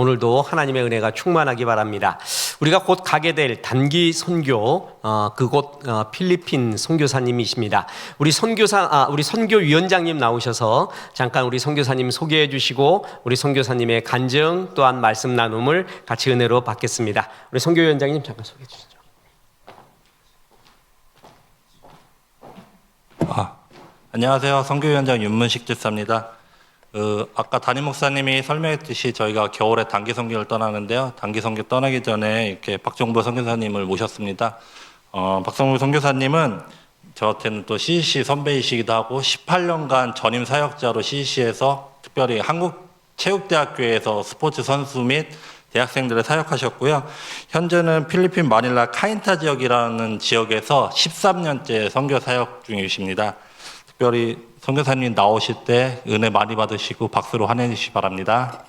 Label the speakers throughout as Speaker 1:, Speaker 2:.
Speaker 1: 오늘도 하나님의 은혜가 충만하기 바랍니다. 우리가 곧 가게 될 단기 선교, 그곳 필리핀 선교사님이십니다. 우리 선교위원장님 나오셔서 잠깐 우리 선교사님 소개해 주시고 우리 선교사님의 간증 또한 말씀 나눔을 같이 은혜로 받겠습니다. 우리 선교위원장님 잠깐 소개해 주시죠.
Speaker 2: 안녕하세요. 선교위원장 윤문식 집사입니다. 아까 담임 목사님이 설명했듯이 저희가 겨울에 단기 선교를 떠나는데요. 단기 선교 떠나기 전에 이렇게 박정부 선교사님을 모셨습니다. 박정부 선교사님은 저한테는 또 CEC 선배이시기도 하고 18년간 전임 사역자로 CEC에서 특별히 한국체육대학교에서 스포츠 선수 및 대학생들을 사역하셨고요. 현재는 필리핀 마닐라 카인타 지역이라는 지역에서 13년째 선교 사역 중이십니다. 특별히 선교사님 나오실 때 은혜 많이 받으시고 박수로 환영해 주시기 바랍니다.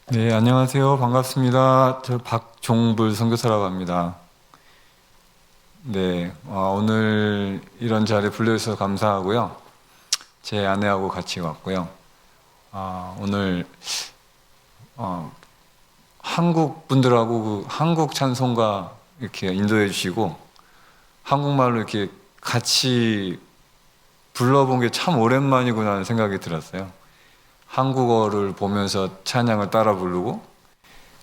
Speaker 3: 네, 안녕하세요. 반갑습니다. 저 박종불 선교사라고 합니다. 네, 오늘 이런 자리에 불러주셔서 감사하고요. 제 아내하고 같이 왔고요. 오늘 한국 분들하고 그 한국 찬송가 이렇게 인도해 주시고 한국말로 이렇게 같이 불러본 게 참 오랜만이구나 하는 생각이 들었어요. 한국어를 보면서 찬양을 따라 부르고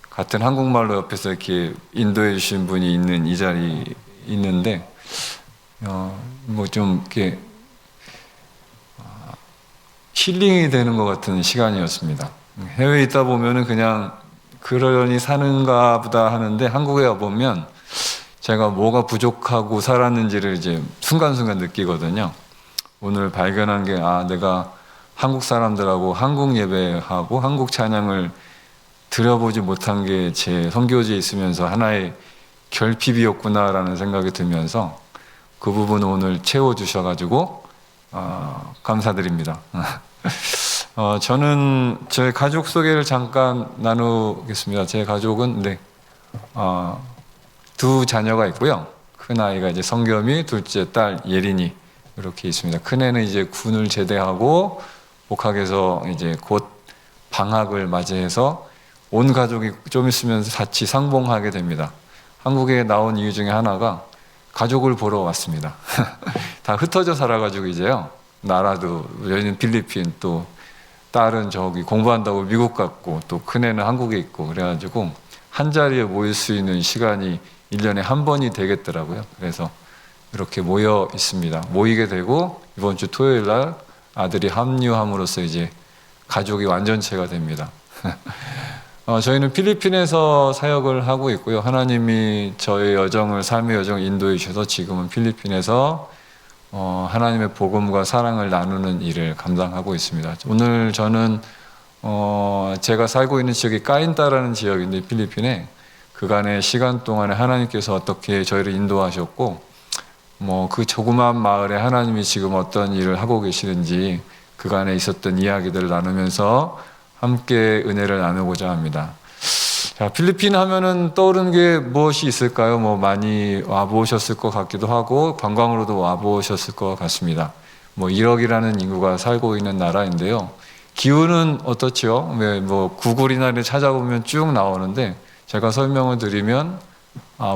Speaker 3: 같은 한국말로 옆에서 이렇게 인도해 주신 분이 있는 이 자리에 있는데 뭐 좀 이렇게 힐링이 되는 것 같은 시간이었습니다. 해외에 있다 보면은 그냥 그러려니 사는가 보다 하는데 한국에 와보면 제가 뭐가 부족하고 살았는지를 이제 순간순간 느끼거든요. 오늘 발견한 게 내가 한국 사람들하고 한국 예배하고 한국 찬양을 드려보지 못한 게 제 선교지에 있으면서 하나의 결핍이었구나라는 생각이 들면서 그 부분을 오늘 채워주셔가지고 감사드립니다. 저는 제 가족 소개를 잠깐 나누겠습니다. 제 가족은 두 자녀가 있고요. 큰 아이가 이제 성겸이, 둘째 딸 예린이 이렇게 있습니다. 큰 애는 이제 군을 제대하고 복학해서 이제 곧 방학을 맞이해서 온 가족이 좀 있으면 같이 상봉하게 됩니다. 한국에 나온 이유 중에 하나가 가족을 보러 왔습니다. 다 흩어져 살아가지고 이제요. 나라도 여기는 필리핀, 또 딸은 저기 공부한다고 미국 갔고 또 큰애는 한국에 있고 그래가지고 한 자리에 모일 수 있는 시간이 1년에 한 번이 되겠더라고요. 그래서 이렇게 모여 있습니다. 모이게 되고 이번 주 토요일 날 아들이 합류함으로써 이제 가족이 완전체가 됩니다. 저희는 필리핀에서 사역을 하고 있고요. 하나님이 저의 여정을, 삶의 여정을 인도해 주셔서 지금은 필리핀에서 하나님의 복음과 사랑을 나누는 일을 감당하고 있습니다. 오늘 저는 제가 살고 있는 지역이 까인타라는 지역인데 필리핀에 그간의 시간 동안에 하나님께서 어떻게 저희를 인도하셨고 그 조그만 마을에 하나님이 지금 어떤 일을 하고 계시는지 그간에 있었던 이야기들을 나누면서 함께 은혜를 나누고자 합니다. 자, 필리핀 하면은 떠오르는 게 무엇이 있을까요? 많이 와보셨을 것 같기도 하고 관광으로도 와보셨을 것 같습니다. 1억이라는 인구가 살고 있는 나라인데요. 기후는 어떻죠? 구글이나 이렇게 찾아보면 쭉 나오는데 제가 설명을 드리면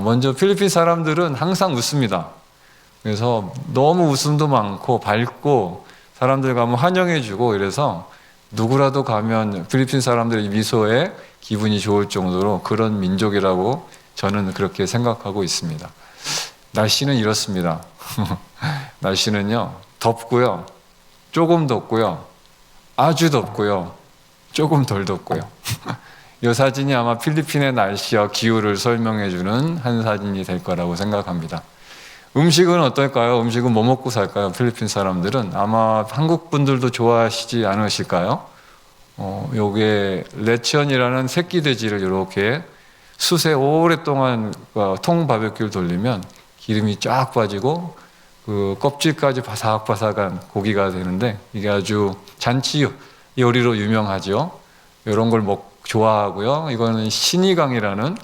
Speaker 3: 먼저 필리핀 사람들은 항상 웃습니다. 그래서 너무 웃음도 많고 밝고 사람들 가면 환영해주고 이래서 누구라도 가면 필리핀 사람들의 미소에 기분이 좋을 정도로 그런 민족이라고 저는 그렇게 생각하고 있습니다. 날씨는 이렇습니다. 날씨는요, 덥고요, 조금 덥고요, 아주 덥고요, 조금 덜 덥고요. 이 사진이 아마 필리핀의 날씨와 기후를 설명해주는 한 사진이 될 거라고 생각합니다. 음식은 어떨까요? 음식은 뭐 먹고 살까요? 필리핀 사람들은 아마 한국 분들도 좋아하시지 않으실까요? 요게 레치언이라는 새끼 돼지를 이렇게 숯에 오랫동안 통 바베큐를 돌리면 기름이 쫙 빠지고 그 껍질까지 바삭바삭한 고기가 되는데 이게 아주 잔치 요리로 유명하죠. 이런 걸 좋아하고요. 이거는 신이강이라는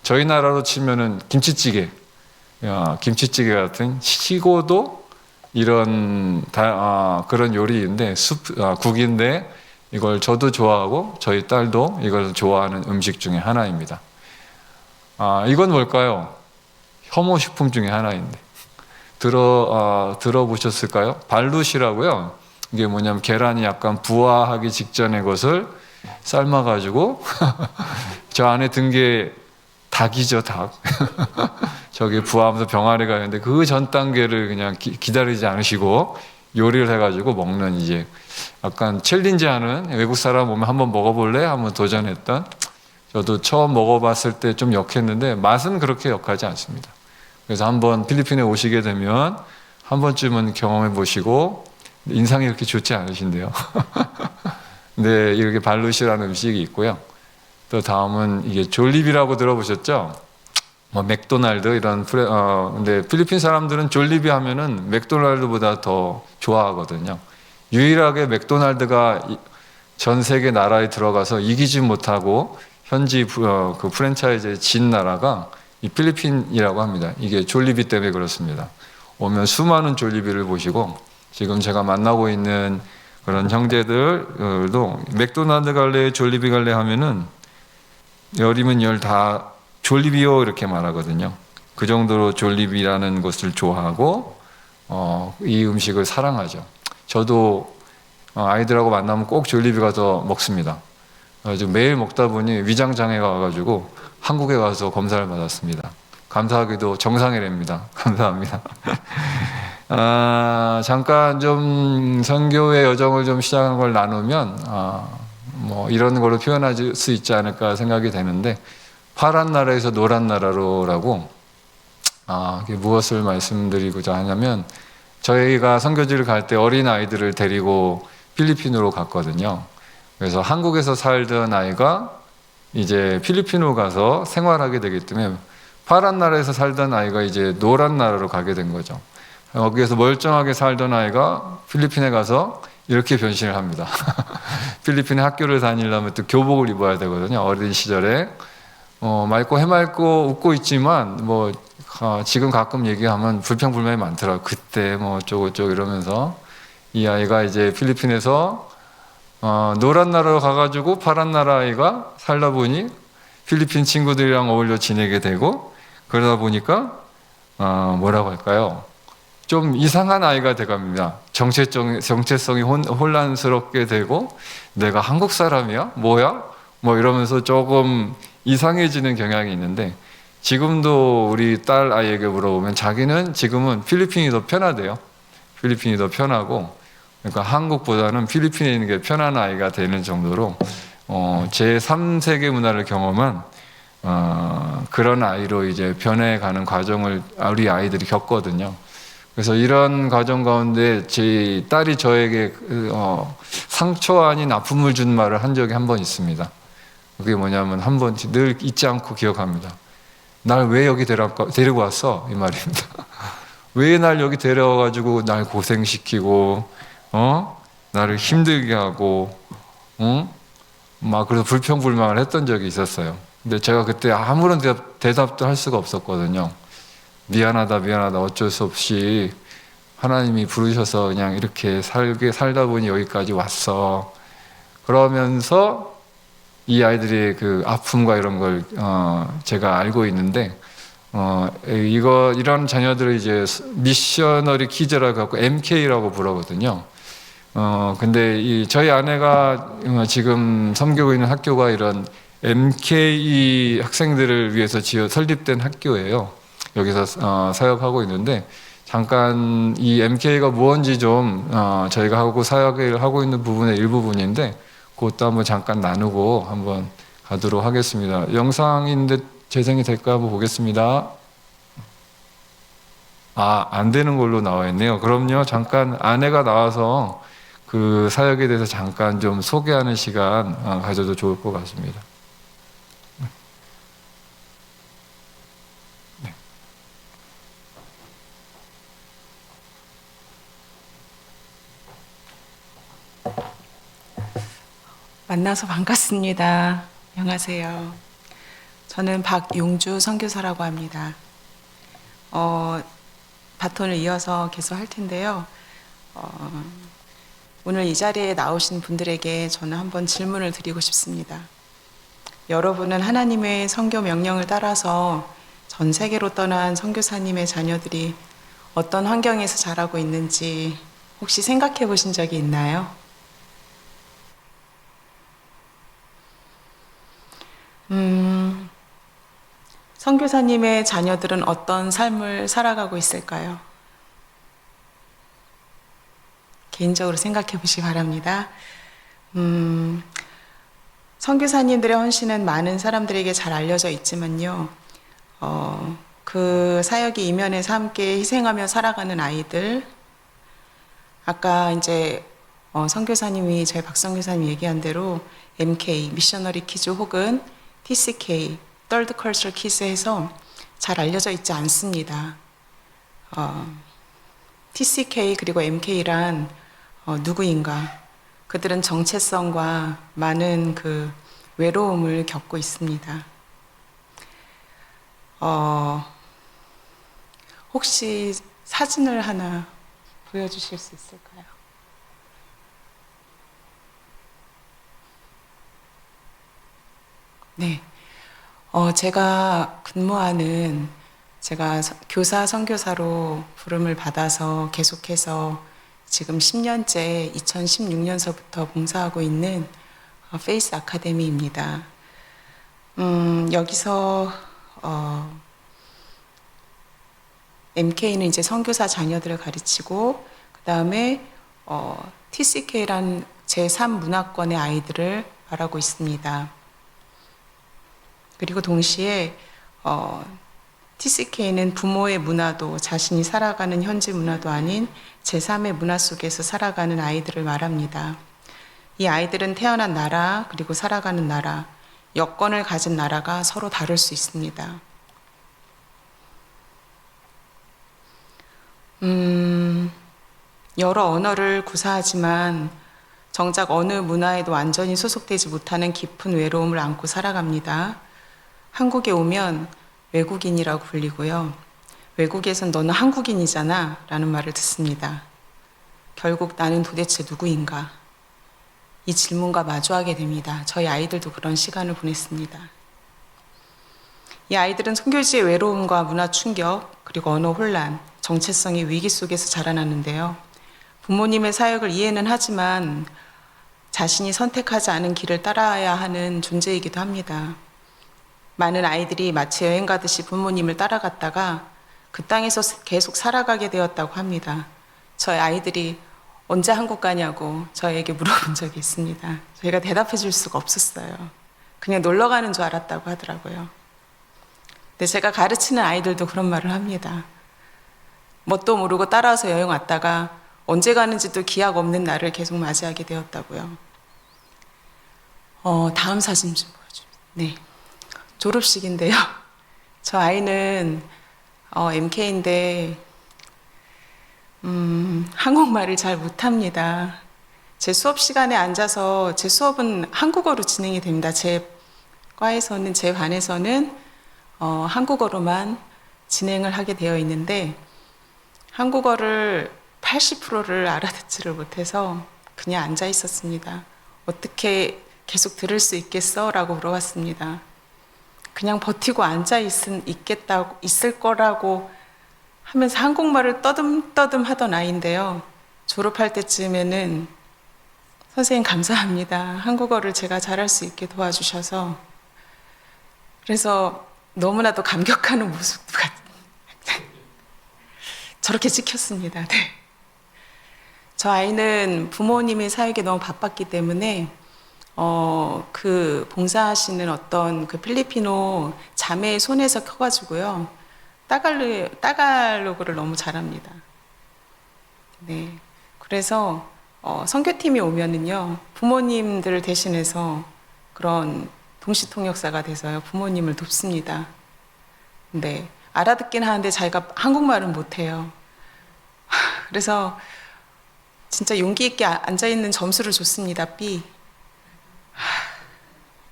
Speaker 3: 저희 나라로 치면은 김치찌개 김치찌개 같은 시고도 이런 그런 요리인데 국인데 이걸 저도 좋아하고 저희 딸도 이걸 좋아하는 음식 중에 하나입니다. 이건 뭘까요? 혐오 식품 중에 하나인데 들어보셨을까요? 발룻이라고요. 이게 뭐냐면 계란이 약간 부화하기 직전의 것을 삶아가지고 저 안에 든 게 닭이죠, 닭. 저기 부화하면서 병아리가 있는데 그 전 단계를 그냥 기다리지 않으시고 요리를 해가지고 먹는 이제 약간 챌린지하는 외국 사람 오면 한번 먹어볼래? 한번 도전했던 저도 처음 먹어봤을 때 좀 역했는데 맛은 그렇게 역하지 않습니다. 그래서 한번 필리핀에 오시게 되면 한 번쯤은 경험해 보시고 인상이 그렇게 좋지 않으신데요. 네, 이렇게 발룻이라는 음식이 있고요. 또 다음은 이게 졸리비라고 들어보셨죠? 뭐 맥도날드 이런 근데 필리핀 사람들은 졸리비 하면은 맥도날드보다 더 좋아하거든요. 유일하게 맥도날드가 전 세계 나라에 들어가서 이기지 못하고 현지 그 프랜차이즈에 진 나라가 이 필리핀이라고 합니다. 이게 졸리비 때문에 그렇습니다. 오면 수많은 졸리비를 보시고 지금 제가 만나고 있는 그런 형제들도 맥도날드 갈래, 졸리비 갈래 하면은 열이면 열 다 졸리비요 이렇게 말하거든요. 그 정도로 졸리비라는 것을 좋아하고 이 음식을 사랑하죠. 저도 아이들하고 만나면 꼭 졸리비 가서 먹습니다. 그래서 매일 먹다 보니 위장 장애가 와가지고 한국에 가서 검사를 받았습니다. 감사하게도 정상이랍니다. 감사합니다. 잠깐 좀 선교의 여정을 좀 시작한 걸 나누면 뭐 이런 걸로 표현할 수 있지 않을까 생각이 되는데 파란 나라에서 노란 나라로라고 이게 무엇을 말씀드리고자 하냐면 저희가 선교지를 갈 때 어린 아이들을 데리고 필리핀으로 갔거든요. 그래서 한국에서 살던 아이가 이제 필리핀으로 가서 생활하게 되기 때문에 파란 나라에서 살던 아이가 이제 노란 나라로 가게 된 거죠. 여기에서 멀쩡하게 살던 아이가 필리핀에 가서 이렇게 변신을 합니다. 필리핀에 학교를 다니려면 또 교복을 입어야 되거든요. 어린 시절에 맑고 해맑고 웃고 있지만 뭐 지금 가끔 얘기하면 불평불만이 많더라고요. 그때 뭐 어쩌고저쩌고 이러면서 이 아이가 이제 필리핀에서 노란 나라로 가가지고 파란 나라 아이가 살다 보니 필리핀 친구들이랑 어울려 지내게 되고 그러다 보니까 뭐라고 할까요? 좀 이상한 아이가 돼갑니다. 정체성이 혼란스럽게 되고 내가 한국 사람이야? 뭐야? 뭐 이러면서 조금 이상해지는 경향이 있는데 지금도 우리 딸 아이에게 물어보면 자기는 지금은 필리핀이 더 편하대요. 필리핀이 더 편하고 그러니까 한국보다는 필리핀에 있는 게 편한 아이가 되는 정도로 제3세계 문화를 경험한 그런 아이로 이제 변해가는 과정을 우리 아이들이 겪거든요. 그래서 이런 과정 가운데 제 딸이 저에게 상처 아닌 아픔을 준 말을 한 적이 한 번 있습니다. 그게 뭐냐면 한 번 늘 잊지 않고 기억합니다. 날 왜 여기 데리고 왔어? 이 말입니다. 왜 날 여기 데려와가지고 날 고생시키고 나를 힘들게 하고 막 그래서 불평불만을 했던 적이 있었어요. 근데 제가 그때 아무런 대답도 할 수가 없었거든요. 미안하다 어쩔 수 없이 하나님이 부르셔서 그냥 이렇게 살다 보니 여기까지 왔어. 그러면서 이 아이들의 그 아픔과 이런 걸 제가 알고 있는데 이런 자녀들을 이제 미셔너리 키즈라고 하고 MK라고 부르거든요. 근데 저희 아내가 지금 섬기고 있는 학교가 이런 MK 학생들을 위해서 설립된 학교예요. 여기서 사역하고 있는데 잠깐 이 MK가 무엇인지 좀 저희가 하고 사역을 하고 있는 부분의 일부분인데 그것도 한번 잠깐 나누고 한번 가도록 하겠습니다. 영상인데 재생이 될까 한번 보겠습니다. 안 되는 걸로 나와 있네요. 그럼요. 잠깐 아내가 나와서 그 사역에 대해서 잠깐 좀 소개하는 시간 가져도 좋을 것 같습니다.
Speaker 4: 만나서 반갑습니다. 안녕하세요. 저는 박용주 선교사라고 합니다. 바톤을 이어서 계속 할 텐데요. 오늘 이 자리에 나오신 분들에게 저는 한번 질문을 드리고 싶습니다. 여러분은 하나님의 선교 명령을 따라서 전 세계로 떠난 선교사님의 자녀들이 어떤 환경에서 자라고 있는지 혹시 생각해 보신 적이 있나요? 선교사님의 자녀들은 어떤 삶을 살아가고 있을까요? 개인적으로 생각해 보시기 바랍니다. 선교사님들의 헌신은 많은 사람들에게 잘 알려져 있지만요. 그 사역의 이면에서 함께 희생하며 살아가는 아이들, 아까 이제 선교사님이 저희 박선교사님이 얘기한 대로 MK, 미셔너리 키즈 혹은 TCK, Third Cultural Kids 해서 잘 알려져 있지 않습니다. TCK 그리고 MK란 누구인가? 그들은 정체성과 많은 그 외로움을 겪고 있습니다. 혹시 사진을 하나 보여주실 수 있을까요? 네. 제가 근무하는, 제가 교사, 선교사로 부름을 받아서 계속해서 지금 10년째 2016년서부터 봉사하고 있는 페이스 아카데미입니다. 여기서 MK는 이제 선교사 자녀들을 가르치고 그 다음에 TCK란 제3문화권의 아이들을 말하고 있습니다. 그리고 동시에 TCK는 부모의 문화도 자신이 살아가는 현지 문화도 아닌 제3의 문화 속에서 살아가는 아이들을 말합니다. 이 아이들은 태어난 나라 그리고 살아가는 나라, 여건을 가진 나라가 서로 다를 수 있습니다. 여러 언어를 구사하지만 정작 어느 문화에도 완전히 소속되지 못하는 깊은 외로움을 안고 살아갑니다. 한국에 오면 외국인이라고 불리고요. 외국에선 너는 한국인이잖아 라는 말을 듣습니다. 결국 나는 도대체 누구인가? 이 질문과 마주하게 됩니다. 저희 아이들도 그런 시간을 보냈습니다. 이 아이들은 선교지의 외로움과 문화 충격, 그리고 언어 혼란, 정체성의 위기 속에서 자라나는데요. 부모님의 사역을 이해는 하지만 자신이 선택하지 않은 길을 따라야 하는 존재이기도 합니다. 많은 아이들이 마치 여행 가듯이 부모님을 따라갔다가 그 땅에서 계속 살아가게 되었다고 합니다. 저희 아이들이 언제 한국 가냐고 저에게 물어본 적이 있습니다. 저희가 대답해 줄 수가 없었어요. 그냥 놀러 가는 줄 알았다고 하더라고요. 근데 제가 가르치는 아이들도 그런 말을 합니다. 뭣도 모르고 따라와서 여행 왔다가 언제 가는지도 기약 없는 날을 계속 맞이하게 되었다고요. 다음 사진 좀 보여주세요. 네. 졸업식인데요. 저 아이는 MK인데 한국말을 잘 못합니다. 제 수업 시간에 앉아서 제 수업은 한국어로 진행이 됩니다. 제 과에서는, 제 반에서는 한국어로만 진행을 하게 되어 있는데 한국어를 80%를 알아듣지를 못해서 그냥 앉아 있었습니다. 어떻게 계속 들을 수 있겠어? 라고 물어봤습니다. 그냥 버티고 앉아 있을 거라고 하면서 한국말을 떠듬떠듬 하던 아이인데요. 졸업할 때쯤에는 선생님 감사합니다. 한국어를 제가 잘할 수 있게 도와주셔서. 그래서 너무나도 감격하는 모습과 저렇게 찍혔습니다. 네. 저 아이는 부모님의 사역에 너무 바빴기 때문에 그 봉사하시는 어떤 그 필리피노 자매의 손에서 커가지고요. 따갈로그를 너무 잘합니다. 네. 그래서 선교팀이 오면은요, 부모님들을 대신해서 그런 동시통역사가 돼서요, 부모님을 돕습니다. 네. 알아듣긴 하는데 자기가 한국말은 못해요. 그래서 진짜 용기 있게 앉아있는 점수를 줬습니다. B.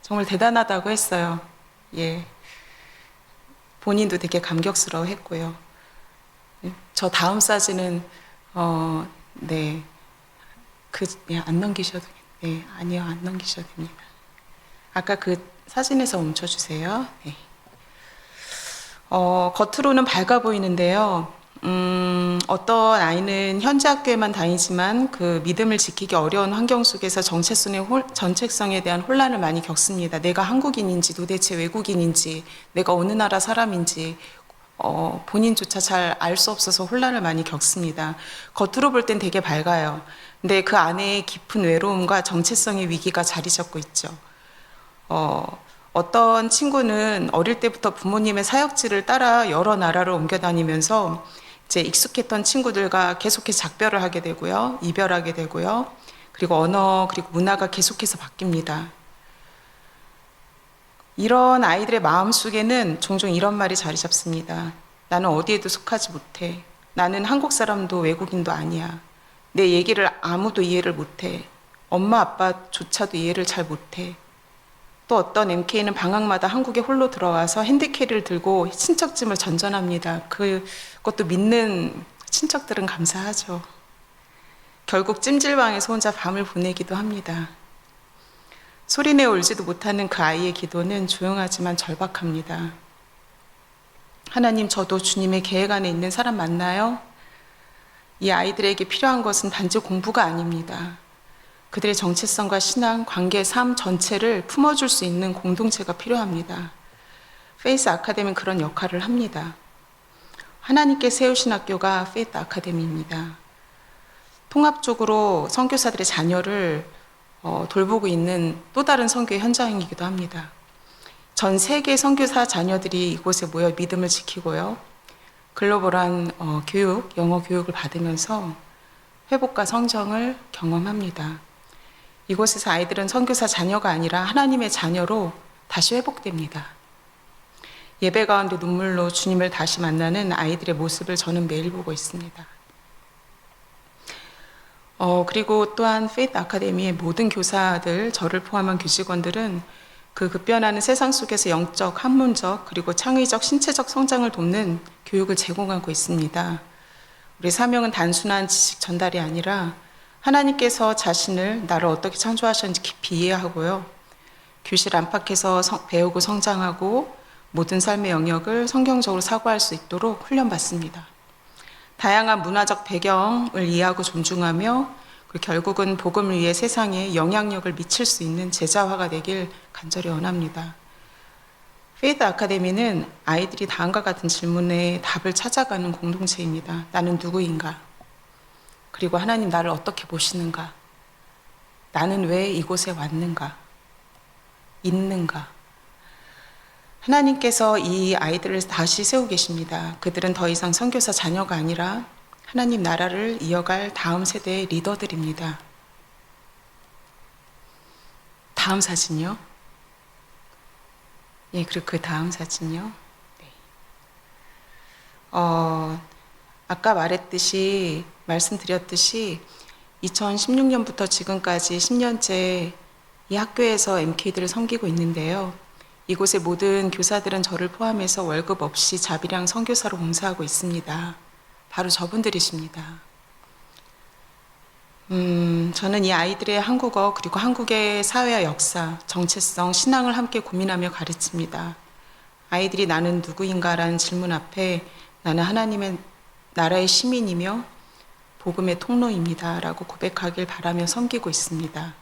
Speaker 4: 정말 대단하다고 했어요. 예. 본인도 되게 감격스러워 했고요. 저 다음 사진은 네. 안 넘기셔도 아니요, 안 넘기셔도 됩니다. 아까 그 사진에서 멈춰주세요. 네. 겉으로는 밝아 보이는데요. 어떤 아이는 현지 학교에만 다니지만 그 믿음을 지키기 어려운 환경 속에서 정체성에 대한 혼란을 많이 겪습니다. 내가 한국인인지 도대체 외국인인지 내가 어느 나라 사람인지 본인조차 잘 알 수 없어서 혼란을 많이 겪습니다. 겉으로 볼 땐 되게 밝아요. 근데 그 안에 깊은 외로움과 정체성의 위기가 자리 잡고 있죠. 어떤 친구는 어릴 때부터 부모님의 사역지를 따라 여러 나라를 옮겨 다니면서 이제 익숙했던 친구들과 계속해서 작별을 하게 되고요. 이별하게 되고요. 그리고 언어, 그리고 문화가 계속해서 바뀝니다. 이런 아이들의 마음속에는 종종 이런 말이 자리 잡습니다. 나는 어디에도 속하지 못해. 나는 한국 사람도 외국인도 아니야. 내 얘기를 아무도 이해를 못해. 엄마 아빠조차도 이해를 잘 못해. 또 어떤 MK는 방학마다 한국에 홀로 들어와서 핸디캐리를 들고 친척짐을 전전합니다. 그것도 믿는 친척들은 감사하죠. 결국 찜질방에서 혼자 밤을 보내기도 합니다. 소리내어 울지도 못하는 그 아이의 기도는 조용하지만 절박합니다. 하나님, 저도 주님의 계획 안에 있는 사람 맞나요? 이 아이들에게 필요한 것은 단지 공부가 아닙니다. 그들의 정체성과 신앙, 관계, 삶 전체를 품어줄 수 있는 공동체가 필요합니다. 페이스 아카데미는 그런 역할을 합니다. 하나님께 세우신 학교가 페이스 아카데미입니다. 통합적으로 선교사들의 자녀를 돌보고 있는 또 다른 선교의 현장이기도 합니다. 전 세계 선교사 자녀들이 이곳에 모여 믿음을 지키고요. 글로벌한 교육, 영어 교육을 받으면서 회복과 성장을 경험합니다. 이곳에서 아이들은 선교사 자녀가 아니라 하나님의 자녀로 다시 회복됩니다. 예배 가운데 눈물로 주님을 다시 만나는 아이들의 모습을 저는 매일 보고 있습니다. 그리고 또한 페이스 아카데미의 모든 교사들, 저를 포함한 교직원들은 그 급변하는 세상 속에서 영적, 학문적, 그리고 창의적, 신체적 성장을 돕는 교육을 제공하고 있습니다. 우리 사명은 단순한 지식 전달이 아니라 하나님께서 나를 어떻게 창조하셨는지 깊이 이해하고요. 교실 안팎에서 배우고 성장하고 모든 삶의 영역을 성경적으로 사고할 수 있도록 훈련받습니다. 다양한 문화적 배경을 이해하고 존중하며 그리고 결국은 복음을 위해 세상에 영향력을 미칠 수 있는 제자화가 되길 간절히 원합니다. 페이스 아카데미는 아이들이 다음과 같은 질문에 답을 찾아가는 공동체입니다. 나는 누구인가? 그리고 하나님 나를 어떻게 보시는가? 나는 왜 이곳에 왔는가? 있는가? 하나님께서 이 아이들을 다시 세우고 계십니다. 그들은 더 이상 선교사 자녀가 아니라 하나님 나라를 이어갈 다음 세대의 리더들입니다. 다음 사진이요. 예, 그리고 그 다음 사진이요. 네. 아까 말씀드렸듯이 2016년부터 지금까지 10년째 이 학교에서 MK들을 섬기고 있는데요. 이곳의 모든 교사들은 저를 포함해서 월급 없이 자비랑 선교사로 봉사하고 있습니다. 바로 저분들이십니다. 저는 이 아이들의 한국어 그리고 한국의 사회와 역사, 정체성, 신앙을 함께 고민하며 가르칩니다. 아이들이 나는 누구인가라는 질문 앞에 나는 하나님의 나라의 시민이며 복음의 통로입니다 라고 고백하길 바라며 섬기고 있습니다.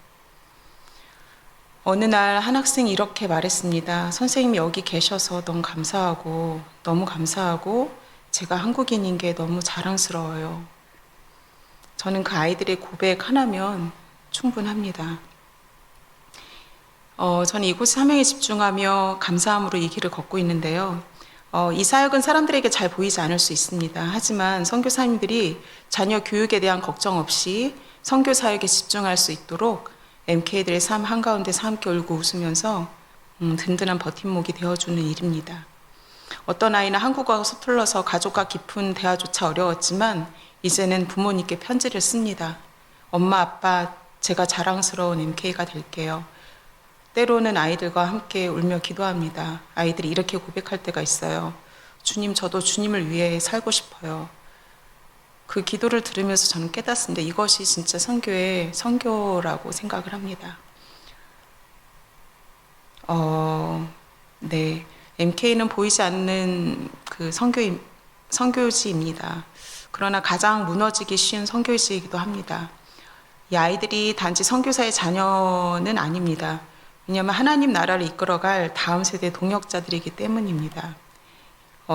Speaker 4: 어느 날 한 학생이 이렇게 말했습니다. 선생님이 여기 계셔서 너무 감사하고 제가 한국인인 게 너무 자랑스러워요. 저는 그 아이들의 고백 하나면 충분합니다. 저는 이곳 사명에 집중하며 감사함으로 이 길을 걷고 있는데요. 이 사역은 사람들에게 잘 보이지 않을 수 있습니다. 하지만 선교사님들이 자녀 교육에 대한 걱정 없이 선교 사역에 집중할 수 있도록 MK들의 삶 한가운데서 함께 울고 웃으면서 든든한 버팀목이 되어주는 일입니다. 어떤 아이는 한국어가 서툴러서 가족과 깊은 대화조차 어려웠지만 이제는 부모님께 편지를 씁니다. 엄마, 아빠, 제가 자랑스러운 MK가 될게요. 때로는 아이들과 함께 울며 기도합니다. 아이들이 이렇게 고백할 때가 있어요. 주님, 저도 주님을 위해 살고 싶어요. 그 기도를 들으면서 저는 깨닫습니다. 이것이 진짜 선교의 선교라고 생각을 합니다. 네. MK는 보이지 않는 그 선교지입니다. 그러나 가장 무너지기 쉬운 선교지이기도 합니다. 이 아이들이 단지 선교사의 자녀는 아닙니다. 왜냐하면 하나님 나라를 이끌어갈 다음 세대 동역자들이기 때문입니다.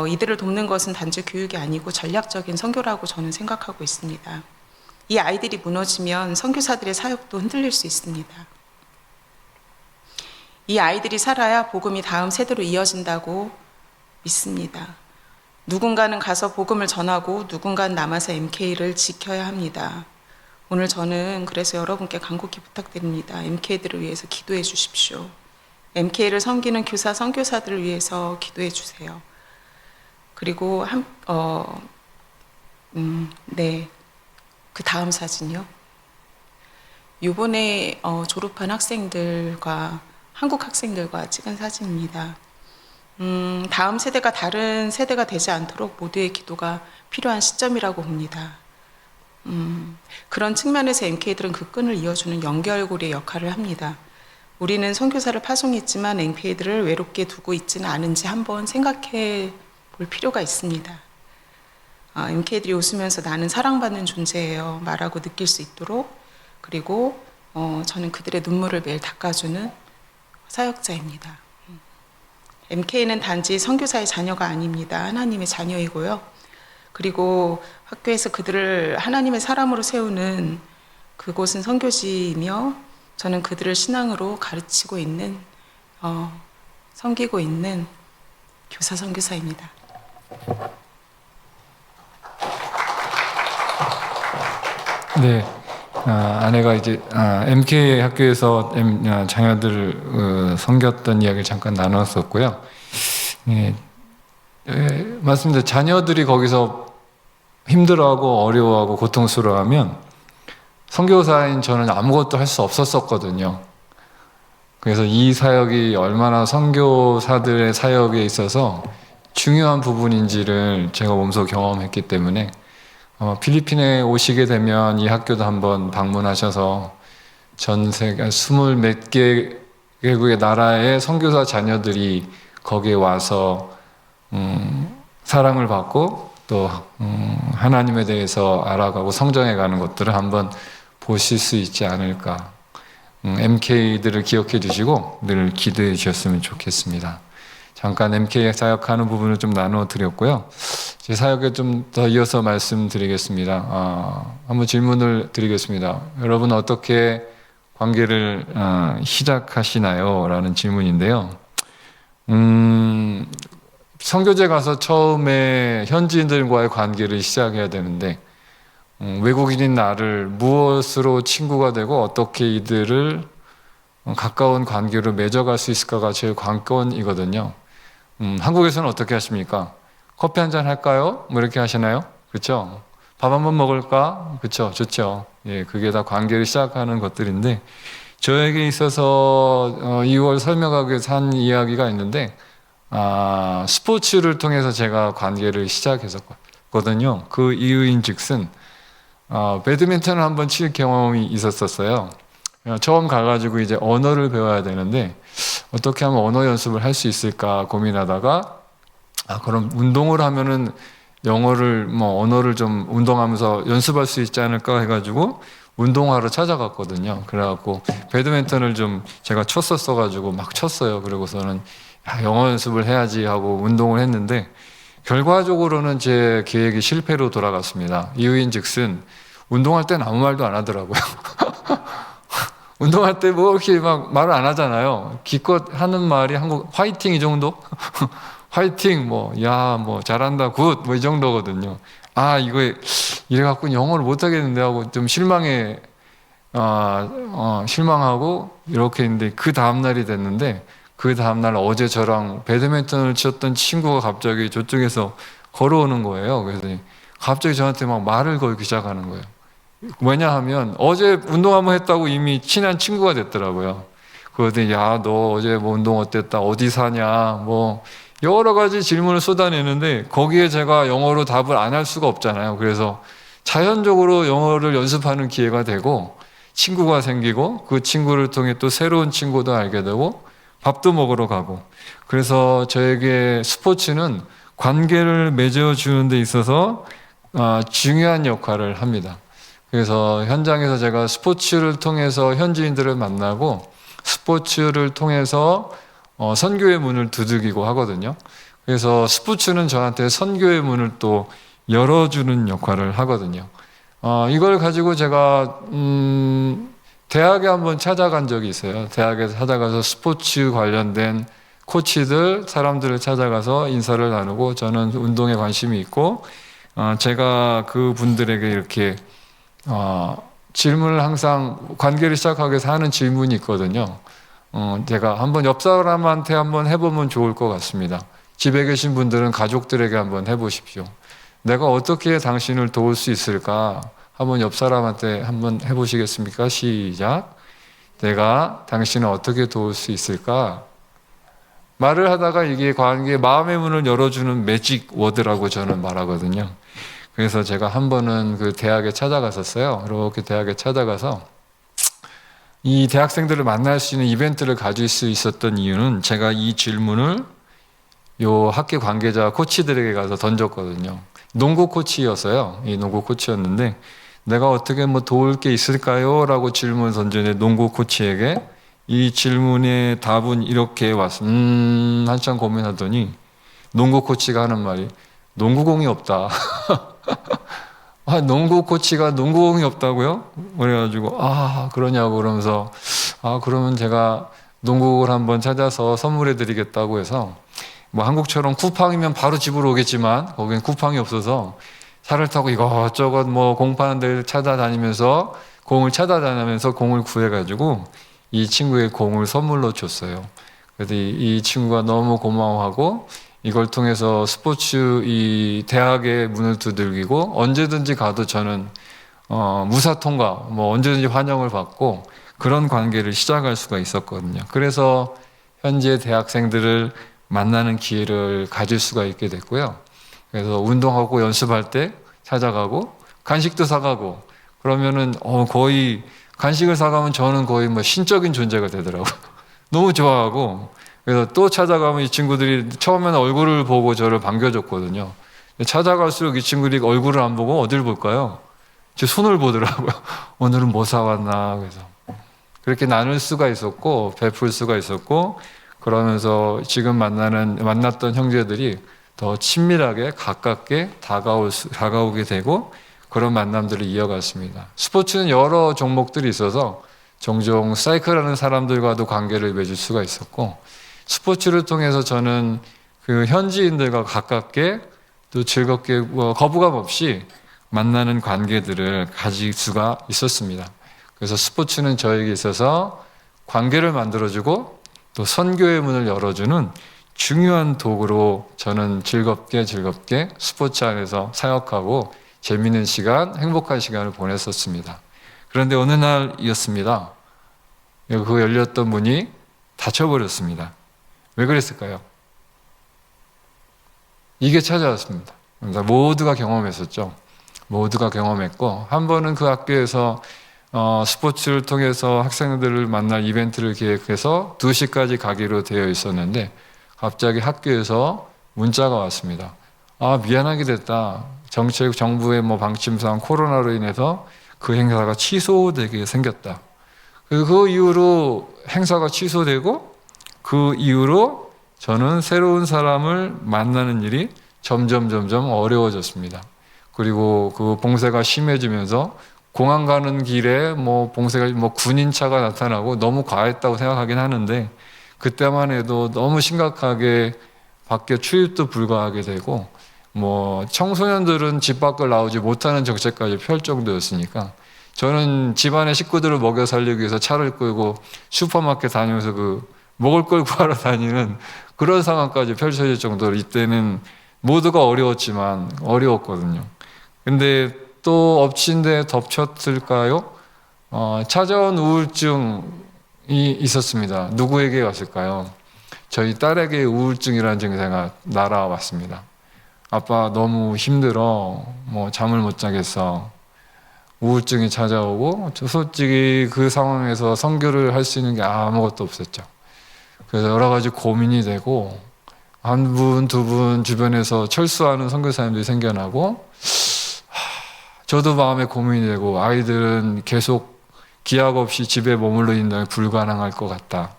Speaker 4: 이들을 돕는 것은 단지 교육이 아니고 전략적인 선교라고 저는 생각하고 있습니다. 이 아이들이 무너지면 선교사들의 사역도 흔들릴 수 있습니다. 이 아이들이 살아야 복음이 다음 세대로 이어진다고 믿습니다. 누군가는 가서 복음을 전하고 누군가는 남아서 MK를 지켜야 합니다. 오늘 저는 그래서 여러분께 간곡히 부탁드립니다. MK들을 위해서 기도해 주십시오. MK를 섬기는 교사, 선교사들을 위해서 기도해 주세요. 그리고 네, 그 다음 사진이요. 이번에 졸업한 학생들과 한국 학생들과 찍은 사진입니다. 다음 세대가 다른 세대가 되지 않도록 모두의 기도가 필요한 시점이라고 봅니다. 그런 측면에서 MK들은 그 끈을 이어주는 연결고리의 역할을 합니다. 우리는 선교사를 파송했지만 MK들을 외롭게 두고 있지는 않은지 한번 생각해 볼 필요가 있습니다. MK들이 웃으면서 나는 사랑받는 존재예요 말하고 느낄 수 있도록, 그리고 저는 그들의 눈물을 매일 닦아주는 사역자입니다. MK는 단지 선교사의 자녀가 아닙니다. 하나님의 자녀이고요. 그리고 학교에서 그들을 하나님의 사람으로 세우는 그곳은 선교지이며, 저는 그들을 신앙으로 가르치고 있는, 섬기고 있는 교사 선교사입니다.
Speaker 3: 네. 아내가 이제 MK 학교에서 자녀들을 섬겼던 이야기를 잠깐 나눴었고요. 예, 맞습니다. 자녀들이 거기서 힘들어하고 어려워하고 고통스러워하면 선교사인 저는 아무것도 할 수 없었거든요. 그래서 이 사역이 얼마나 선교사들의 사역에 있어서 중요한 부분인지를 제가 몸소 경험했기 때문에 필리핀에 오시게 되면 이 학교도 한번 방문하셔서 전 세계 20몇 개국의 나라의 선교사 자녀들이 거기에 와서 사랑을 받고 또 하나님에 대해서 알아가고 성장해 가는 것들을 한번 보실 수 있지 않을까. MK들을 기억해 주시고 늘 기도해 주셨으면 좋겠습니다. 잠깐 MK 사역하는 부분을 좀 나눠 드렸고요. 제 사역에 좀 더 이어서 말씀드리겠습니다. 한번 질문을 드리겠습니다. 여러분 어떻게 관계를 시작하시나요? 라는 질문인데요. 선교제 가서 처음에 현지인들과의 관계를 시작해야 되는데 외국인인 나를 무엇으로 친구가 되고 어떻게 이들을 가까운 관계로 맺어갈 수 있을까가 제일 관건이거든요. 한국에서는 어떻게 하십니까? 커피 한잔 할까요? 뭐 이렇게 하시나요? 그렇죠? 밥 한번 먹을까? 그렇죠? 좋죠. 예, 그게 다 관계를 시작하는 것들인데 저에게 있어서 2월 설명하기 위해서 한 이야기가 있는데 스포츠를 통해서 제가 관계를 시작했었거든요. 그 이유인즉슨 배드민턴을 한번 칠 경험이 있었어요. 처음 가가지고 이제 언어를 배워야 되는데 어떻게 하면 언어 연습을 할 수 있을까 고민하다가 그럼 운동을 하면은 영어를 언어를 좀 운동하면서 연습할 수 있지 않을까 해가지고 운동하러 찾아갔거든요. 그래갖고 배드민턴을 좀 제가 쳤었어가지고 막 쳤어요. 그러고서는 영어 연습을 해야지 하고 운동을 했는데 결과적으로는 제 계획이 실패로 돌아갔습니다. 이유인즉슨 운동할 땐 아무 말도 안 하더라고요. 운동할 때 뭐 이렇게 막 말을 안 하잖아요. 기껏 하는 말이 한국 화이팅 이 정도? 화이팅 잘한다 굿 이 정도거든요. 이거 이래갖고 영어를 못 하겠는데 하고 좀 실망하고 이렇게 했는데 그 다음날이 됐는데 그 다음날 어제 저랑 배드민턴을 쳤던 친구가 갑자기 저쪽에서 걸어오는 거예요. 그래서 갑자기 저한테 막 말을 걸기 시작하는 거예요. 왜냐하면 어제 운동 한번 했다고 이미 친한 친구가 됐더라고요. 그러더니 너 어제 뭐 운동 어땠다, 어디 사냐, 여러 가지 질문을 쏟아내는데 거기에 제가 영어로 답을 안 할 수가 없잖아요. 그래서 자연적으로 영어를 연습하는 기회가 되고 친구가 생기고 그 친구를 통해 또 새로운 친구도 알게 되고 밥도 먹으러 가고 그래서 저에게 스포츠는 관계를 맺어주는 데 있어서 중요한 역할을 합니다. 그래서 현장에서 제가 스포츠를 통해서 현지인들을 만나고 스포츠를 통해서 선교의 문을 두들기고 하거든요. 그래서 스포츠는 저한테 선교의 문을 또 열어주는 역할을 하거든요. 이걸 가지고 제가 대학에 한번 찾아간 적이 있어요. 대학에 찾아가서 스포츠 관련된 코치들, 사람들을 찾아가서 인사를 나누고 저는 운동에 관심이 있고 제가 그 분들에게 이렇게 질문을 항상 관계를 시작하기 위해서 하는 질문이 있거든요. 제가 한번 옆 사람한테 한번 해보면 좋을 것 같습니다. 집에 계신 분들은 가족들에게 한번 해보십시오. 내가 어떻게 당신을 도울 수 있을까? 한번 옆 사람한테 한번 해보시겠습니까? 시작. 내가 당신을 어떻게 도울 수 있을까? 말을 하다가 이게 관계 마음의 문을 열어주는 매직 워드라고 저는 말하거든요. 그래서 제가 한 번은 그 대학에 찾아갔었어요. 이렇게 대학에 찾아가서 이 대학생들을 만날 수 있는 이벤트를 가질 수 있었던 이유는 제가 이 질문을 요 학교 관계자 코치들에게 가서 던졌거든요. 농구 코치였어요. 이 농구 코치였는데 내가 어떻게 뭐 도울 게 있을까요? 라고 질문을 던졌는데 농구 코치에게 이 질문의 답은 이렇게 왔어. 한참 고민하더니 농구 코치가 하는 말이 농구공이 없다. 농구 코치가 농구공이 없다고요? 그래가지고 그러냐고 그러면서 그러면 제가 농구공을 한번 찾아서 선물해 드리겠다고 해서 뭐 한국처럼 쿠팡이면 바로 집으로 오겠지만 거기는 쿠팡이 없어서 차를 타고 이것저것 뭐 공파는 데를 찾아다니면서 공을 구해가지고 이 친구의 공을 선물로 줬어요. 그래서 이 친구가 너무 고마워하고 이걸 통해서 스포츠 이 대학의 문을 두들기고 언제든지 가도 저는 무사 통과 뭐 언제든지 환영을 받고 그런 관계를 시작할 수가 있었거든요. 그래서 현재 대학생들을 만나는 기회를 가질 수가 있게 됐고요. 그래서 운동하고 연습할 때 찾아가고 간식도 사가고 그러면은 거의 간식을 사가면 저는 거의 뭐 신적인 존재가 되더라고요. 너무 좋아하고 그래서 또 찾아가면 이 친구들이 처음에는 얼굴을 보고 저를 반겨줬거든요. 찾아갈수록 이 친구들이 얼굴을 안 보고 어딜 볼까요? 제 손을 보더라고요. 오늘은 뭐 사왔나. 그래서 그렇게 나눌 수가 있었고 베풀 수가 있었고 그러면서 지금 만났던 형제들이 더 친밀하게 가깝게 다가오게 되고 그런 만남들을 이어갔습니다. 스포츠는 여러 종목들이 있어서 종종 사이클하는 사람들과도 관계를 맺을 수가 있었고 스포츠를 통해서 저는 그 현지인들과 가깝게 또 즐겁게 거부감 없이 만나는 관계들을 가질 수가 있었습니다. 그래서 스포츠는 저에게 있어서 관계를 만들어주고 또 선교의 문을 열어주는 중요한 도구로 저는 즐겁게 스포츠 안에서 사역하고 재미있는 시간, 행복한 시간을 보냈었습니다. 그런데 어느 날이었습니다. 그 열렸던 문이 닫혀버렸습니다. 왜 그랬을까요? 이게 찾아왔습니다. 모두가 경험했었죠. 모두가 경험했고 한 번은 그 학교에서 스포츠를 통해서 학생들을 만날 이벤트를 기획해서 2시까지 가기로 되어 있었는데 갑자기 학교에서 문자가 왔습니다. 미안하게 됐다. 정부의 뭐 방침상 코로나로 인해서 그 행사가 취소되게 생겼다. 그 이후로 행사가 취소되고 그 이후로 저는 새로운 사람을 만나는 일이 점점 어려워졌습니다. 그리고 그 봉쇄가 심해지면서 공항 가는 길에 뭐 봉쇄가 군인차가 나타나고 너무 과했다고 생각하긴 하는데 그때만 해도 너무 심각하게 밖에 출입도 불가하게 되고 뭐 청소년들은 집 밖을 나오지 못하는 정책까지 펼 정도였으니까 저는 집안의 식구들을 먹여 살리기 위해서 차를 끌고 슈퍼마켓 다니면서 그 먹을 걸 구하러 다니는 그런 상황까지 펼쳐질 정도로 이때는 모두가 어려웠거든요. 근데 또 엎친 데 덮쳤을까요? 찾아온 우울증이 있었습니다. 누구에게 왔을까요? 저희 딸에게 우울증이라는 증세가 날아왔습니다. 아빠 너무 힘들어. 뭐 잠을 못 자겠어. 우울증이 찾아오고 솔직히 그 상황에서 선교를 할 수 있는 게 아무것도 없었죠. 그래서 여러 가지 고민이 되고 한 분, 두 분 주변에서 철수하는 선교사님들이 생겨나고 저도 마음에 고민이 되고 아이들은 계속 기약 없이 집에 머물러 있는 게 불가능할 것 같다.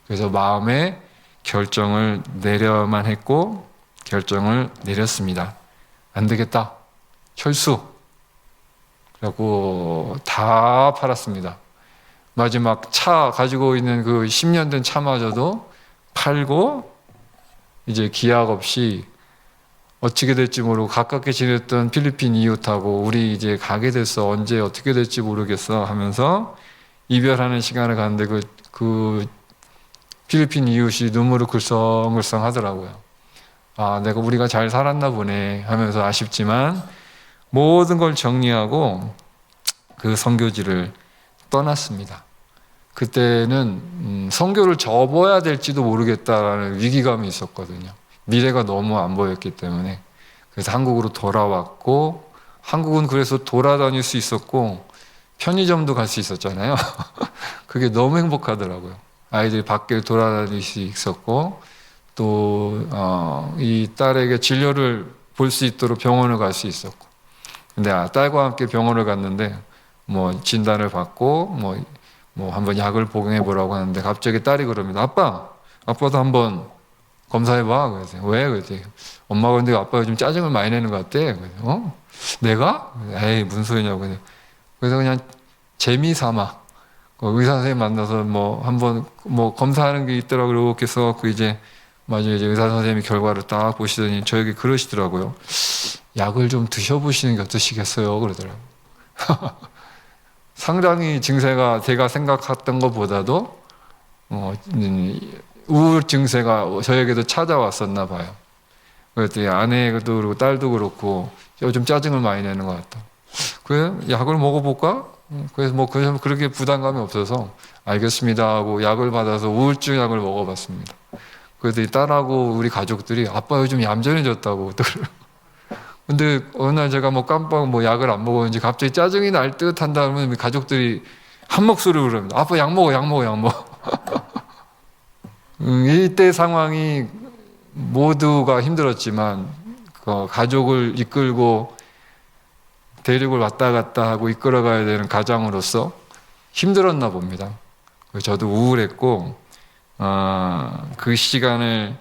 Speaker 3: 그래서 마음에 결정을 내려야만 했고 결정을 내렸습니다. 안 되겠다. 철수. 그래갖고 다 팔았습니다. 마지막 차 가지고 있는 그 10년 된 차마저도 팔고 이제 기약 없이 어떻게 될지 모르고 가깝게 지냈던 필리핀 이웃하고 우리 이제 가게 됐어. 언제 어떻게 될지 모르겠어 하면서 이별하는 시간을 갔는데 그 필리핀 이웃이 눈물을 글썽글썽 하더라고요. 아, 우리가 잘 살았나 보네 하면서 아쉽지만 모든 걸 정리하고 그 선교지를 떠났습니다. 그때는 선교를 접어야 될지도 모르겠다라는 위기감이 있었거든요. 미래가 너무 안 보였기 때문에. 그래서 한국으로 돌아왔고 한국은 그래서 돌아다닐 수 있었고 편의점도 갈 수 있었잖아요. 그게 너무 행복하더라고요. 아이들이 밖에 돌아다닐 수 있었고 또 이 딸에게 진료를 볼 수 있도록 병원을 갈 수 있었고 근데 딸과 함께 병원을 갔는데 뭐 진단을 받고 뭐 한번 약을 복용해 보라고 하는데 갑자기 딸이 그럽니다. 아빠도 한번 검사해봐. 그래서 왜? 그랬더니 엄마가 근데 아빠가 좀 짜증을 많이 내는 것 같대. 그래서 내가? 에이 무슨 소리냐고. 그래서 그냥 재미삼아 의사 선생님 만나서 뭐 한번 뭐 검사하는 게 있더라고 이렇게 써갖고 이제 의사 선생님이 결과를 딱 보시더니 저에게 그러시더라고요. 약을 좀 드셔보시는 게 어떠시겠어요? 그러더라고요. 상당히 증세가 제가 생각했던 것보다도 우울 증세가 저에게도 찾아왔었나 봐요. 그랬더니 아내도 그렇고 딸도 그렇고 좀 짜증을 많이 내는 것 같다. 그래 약을 먹어볼까? 그래서 뭐 그렇게 부담감이 없어서 알겠습니다 하고 약을 받아서 우울증 약을 먹어봤습니다. 그랬더니 딸하고 우리 가족들이 아빠 요즘 얌전해졌다고 또 근데 어느 날 제가 뭐 깜빡 약을 안 먹었는지 갑자기 짜증이 날 듯 한다 하면 가족들이 한 목소리로 그럽니다. 아빠 약 먹어. 이때 상황이 모두가 힘들었지만 가족을 이끌고 대륙을 왔다 갔다 하고 이끌어가야 되는 가장으로서 힘들었나 봅니다. 저도 우울했고 그 시간을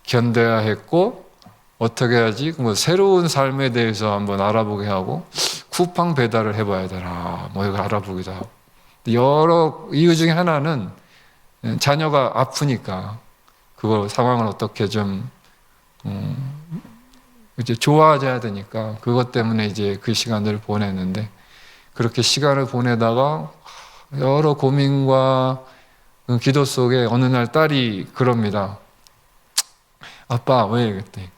Speaker 3: 견뎌야 했고 어떻게 해야지 새로운 삶에 대해서 한번 알아보게 하고 쿠팡 배달을 해봐야 되나 이거 알아보기도 하고 여러 이유 중에 하나는 자녀가 아프니까 그거 상황을 어떻게 좀 이제 좋아져야 되니까 그것 때문에 이제 그 시간들을 보냈는데 그렇게 시간을 보내다가 여러 고민과 기도 속에 어느 날 딸이 그럽니다. 아빠 왜 그랬더니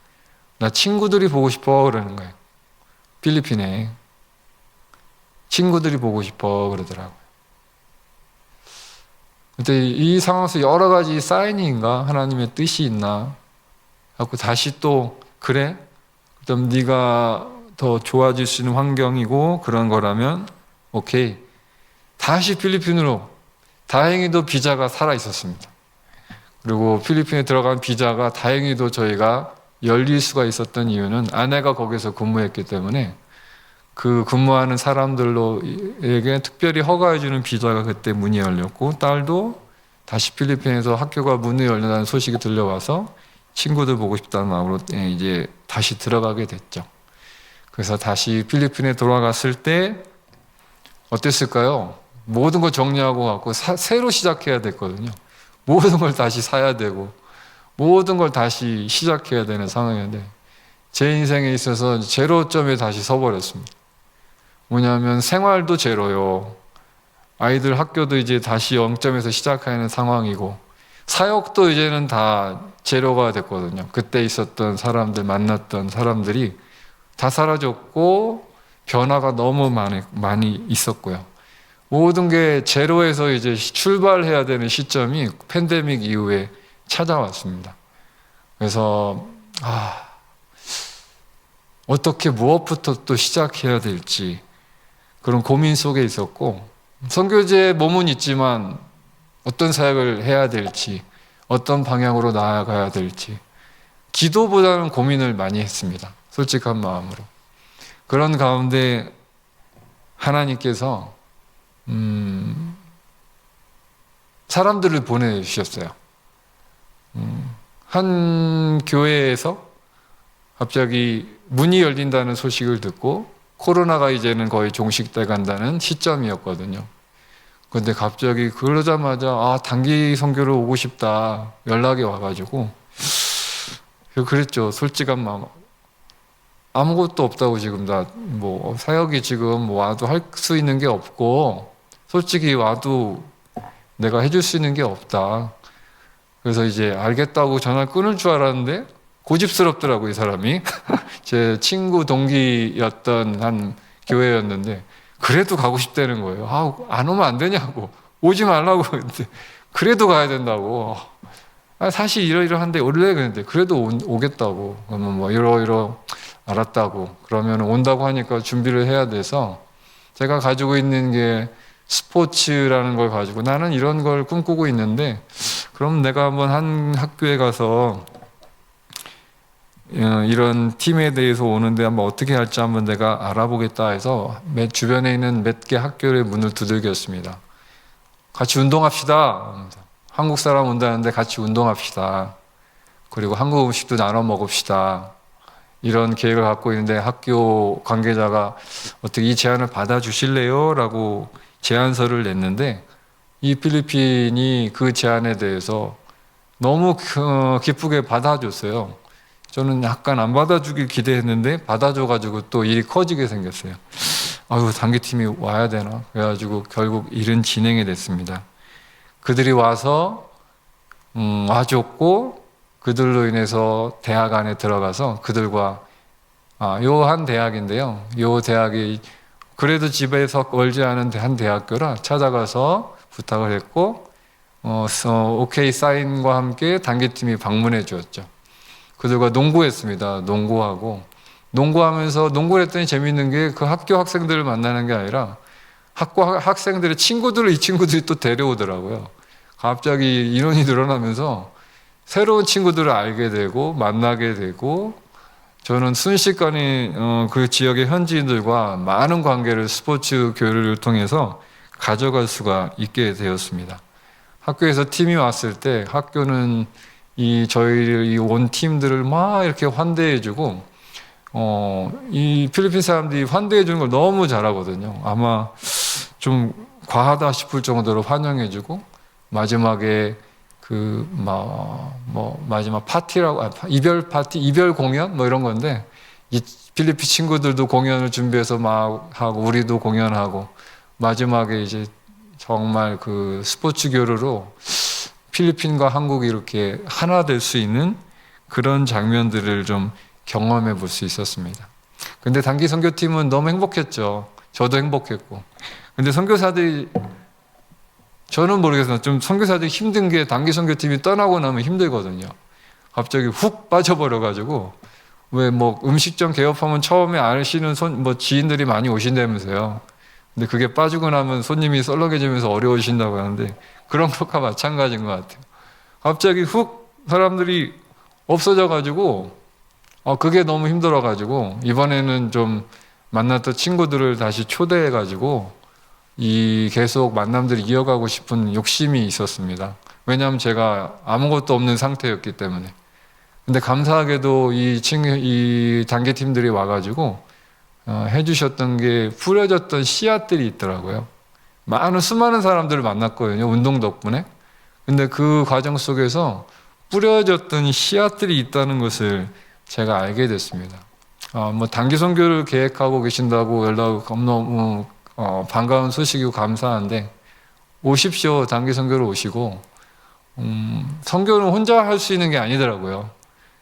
Speaker 3: 나 친구들이 보고 싶어 그러는 거예요. 필리핀에 친구들이 보고 싶어 그러더라고요. 근데 이 상황에서 여러 가지 사인인가 하나님의 뜻이 있나 하고 다시 또 그래? 그럼 네가 더 좋아질 수 있는 환경이고 그런 거라면 오케이 다시 필리핀으로 다행히도 비자가 살아 있었습니다. 그리고 필리핀에 들어간 비자가 다행히도 저희가 열릴 수가 있었던 이유는 아내가 거기서 근무했기 때문에 그 근무하는 사람들로에게 특별히 허가해주는 비자가 그때 문이 열렸고 딸도 다시 필리핀에서 학교가 문이 열린다는 소식이 들려와서 친구들 보고 싶다는 마음으로 이제 다시 들어가게 됐죠. 그래서 다시 필리핀에 돌아갔을 때 어땠을까요? 모든 걸 정리하고 갖고 새로 시작해야 됐거든요. 모든 걸 다시 사야 되고 모든 걸 다시 시작해야 되는 상황이었는데 제 인생에 있어서 제로점에 다시 서버렸습니다. 뭐냐면 생활도 제로요. 아이들 학교도 이제 다시 0점에서 시작하는 상황이고 사역도 이제는 다 제로가 됐거든요. 그때 있었던 사람들, 만났던 사람들이 다 사라졌고 변화가 너무 많이 있었고요. 모든 게 제로에서 이제 출발해야 되는 시점이 팬데믹 이후에 찾아왔습니다. 그래서 어떻게 무엇부터 또 시작해야 될지 그런 고민 속에 있었고, 선교제에 몸은 있지만 어떤 사역을 해야 될지, 어떤 방향으로 나아가야 될지, 기도보다는 고민을 많이 했습니다. 솔직한 마음으로. 그런 가운데 하나님께서 사람들을 보내주셨어요. 한 교회에서 갑자기 문이 열린다는 소식을 듣고 코로나가 이제는 거의 종식돼 간다는 시점이었거든요. 그런데 갑자기 그러자마자 단기 선교를 오고 싶다 연락이 와가지고 그랬죠. 솔직한 마음. 아무것도 없다고 지금 다 뭐 사역이 지금 와도 할 수 있는 게 없고 솔직히 와도 내가 해줄 수 있는 게 없다. 그래서 이제 알겠다고 전화를 끊을 줄 알았는데 고집스럽더라고요, 이 사람이. 제 친구 동기였던 한 교회였는데 그래도 가고 싶다는 거예요. 안 오면 안 되냐고. 오지 말라고. 근데 그래도 가야 된다고. 사실 이러이러한데 원래 그랬는데 그래도 오겠다고. 그러면 뭐 이러 알았다고. 그러면 온다고 하니까 준비를 해야 돼서 제가 가지고 있는 게 스포츠라는 걸 가지고 나는 이런 걸 꿈꾸고 있는데 그럼 내가 한번 한 학교에 가서 이런 팀에 대해서 오는데 한번 어떻게 할지 한번 내가 알아보겠다 해서 주변에 있는 몇 개 학교의 문을 두들겼습니다. 같이 운동합시다. 한국 사람 온다는데 같이 운동합시다. 그리고 한국 음식도 나눠 먹읍시다. 이런 계획을 갖고 있는데 학교 관계자가 어떻게 이 제안을 받아주실래요? 라고 제안서를 냈는데 이 필리핀이 그 제안에 대해서 너무 기쁘게 받아줬어요. 저는 약간 안 받아주길 기대했는데 받아줘가지고 또 일이 커지게 생겼어요. 단기팀이 와야 되나? 그래가지고 결국 일은 진행이 됐습니다. 그들이 와서 와줬고 그들로 인해서 대학 안에 들어가서 그들과 요 한 대학인데요. 요 대학이 그래도 집에서 멀지 않은 한 대학교라 찾아가서 부탁을 했고 오케이 사인과 함께 단기팀이 방문해 주었죠. 그들과 농구했습니다. 농구하면서 농구를 했더니 재밌는 게 그 학교 학생들을 만나는 게 아니라 학교 학생들의 친구들을 이 친구들이 또 데려오더라고요. 갑자기 인원이 늘어나면서 새로운 친구들을 알게 되고 만나게 되고 저는 순식간에 그 지역의 현지인들과 많은 관계를 스포츠 교류를 통해서 가져갈 수가 있게 되었습니다. 학교에서 팀이 왔을 때 학교는 저희 온 팀들을 막 이렇게 환대해주고 이 필리핀 사람들이 환대해주는 걸 너무 잘하거든요. 아마 좀 과하다 싶을 정도로 환영해주고 마지막에 마지막 파티라고 이별 파티, 이별 공연 뭐 이런 건데 이 필리핀 친구들도 공연을 준비해서 막 하고 우리도 공연하고 마지막에 이제 정말 그 스포츠 교류로 필리핀과 한국이 이렇게 하나 될 수 있는 그런 장면들을 좀 경험해 볼 수 있었습니다. 근데 단기 선교팀은 너무 행복했죠. 저도 행복했고. 근데 선교사들이 저는 모르겠어요. 좀 선교사들이 힘든 게 단기 선교팀이 떠나고 나면 힘들거든요. 갑자기 훅 빠져버려가지고 왜 뭐 음식점 개업하면 처음에 아시는 지인들이 많이 오신다면서요. 근데 그게 빠지고 나면 손님이 썰렁해지면서 어려우신다고 하는데 그런 것과 마찬가지인 것 같아요. 갑자기 훅 사람들이 없어져가지고 그게 너무 힘들어가지고 이번에는 좀 만났던 친구들을 다시 초대해가지고 계속 만남들을 이어가고 싶은 욕심이 있었습니다. 왜냐하면 제가 아무것도 없는 상태였기 때문에. 근데 감사하게도 이 단계팀들이 와가지고 해주셨던 게 뿌려졌던 씨앗들이 있더라고요. 수많은 사람들을 만났거든요. 운동 덕분에. 근데 그 과정 속에서 뿌려졌던 씨앗들이 있다는 것을 제가 알게 됐습니다. 단기 선교를 계획하고 계신다고 너무 반가운 소식이고 감사한데 오십시오. 단기 선교를 오시고 선교는 혼자 할 수 있는 게 아니더라고요.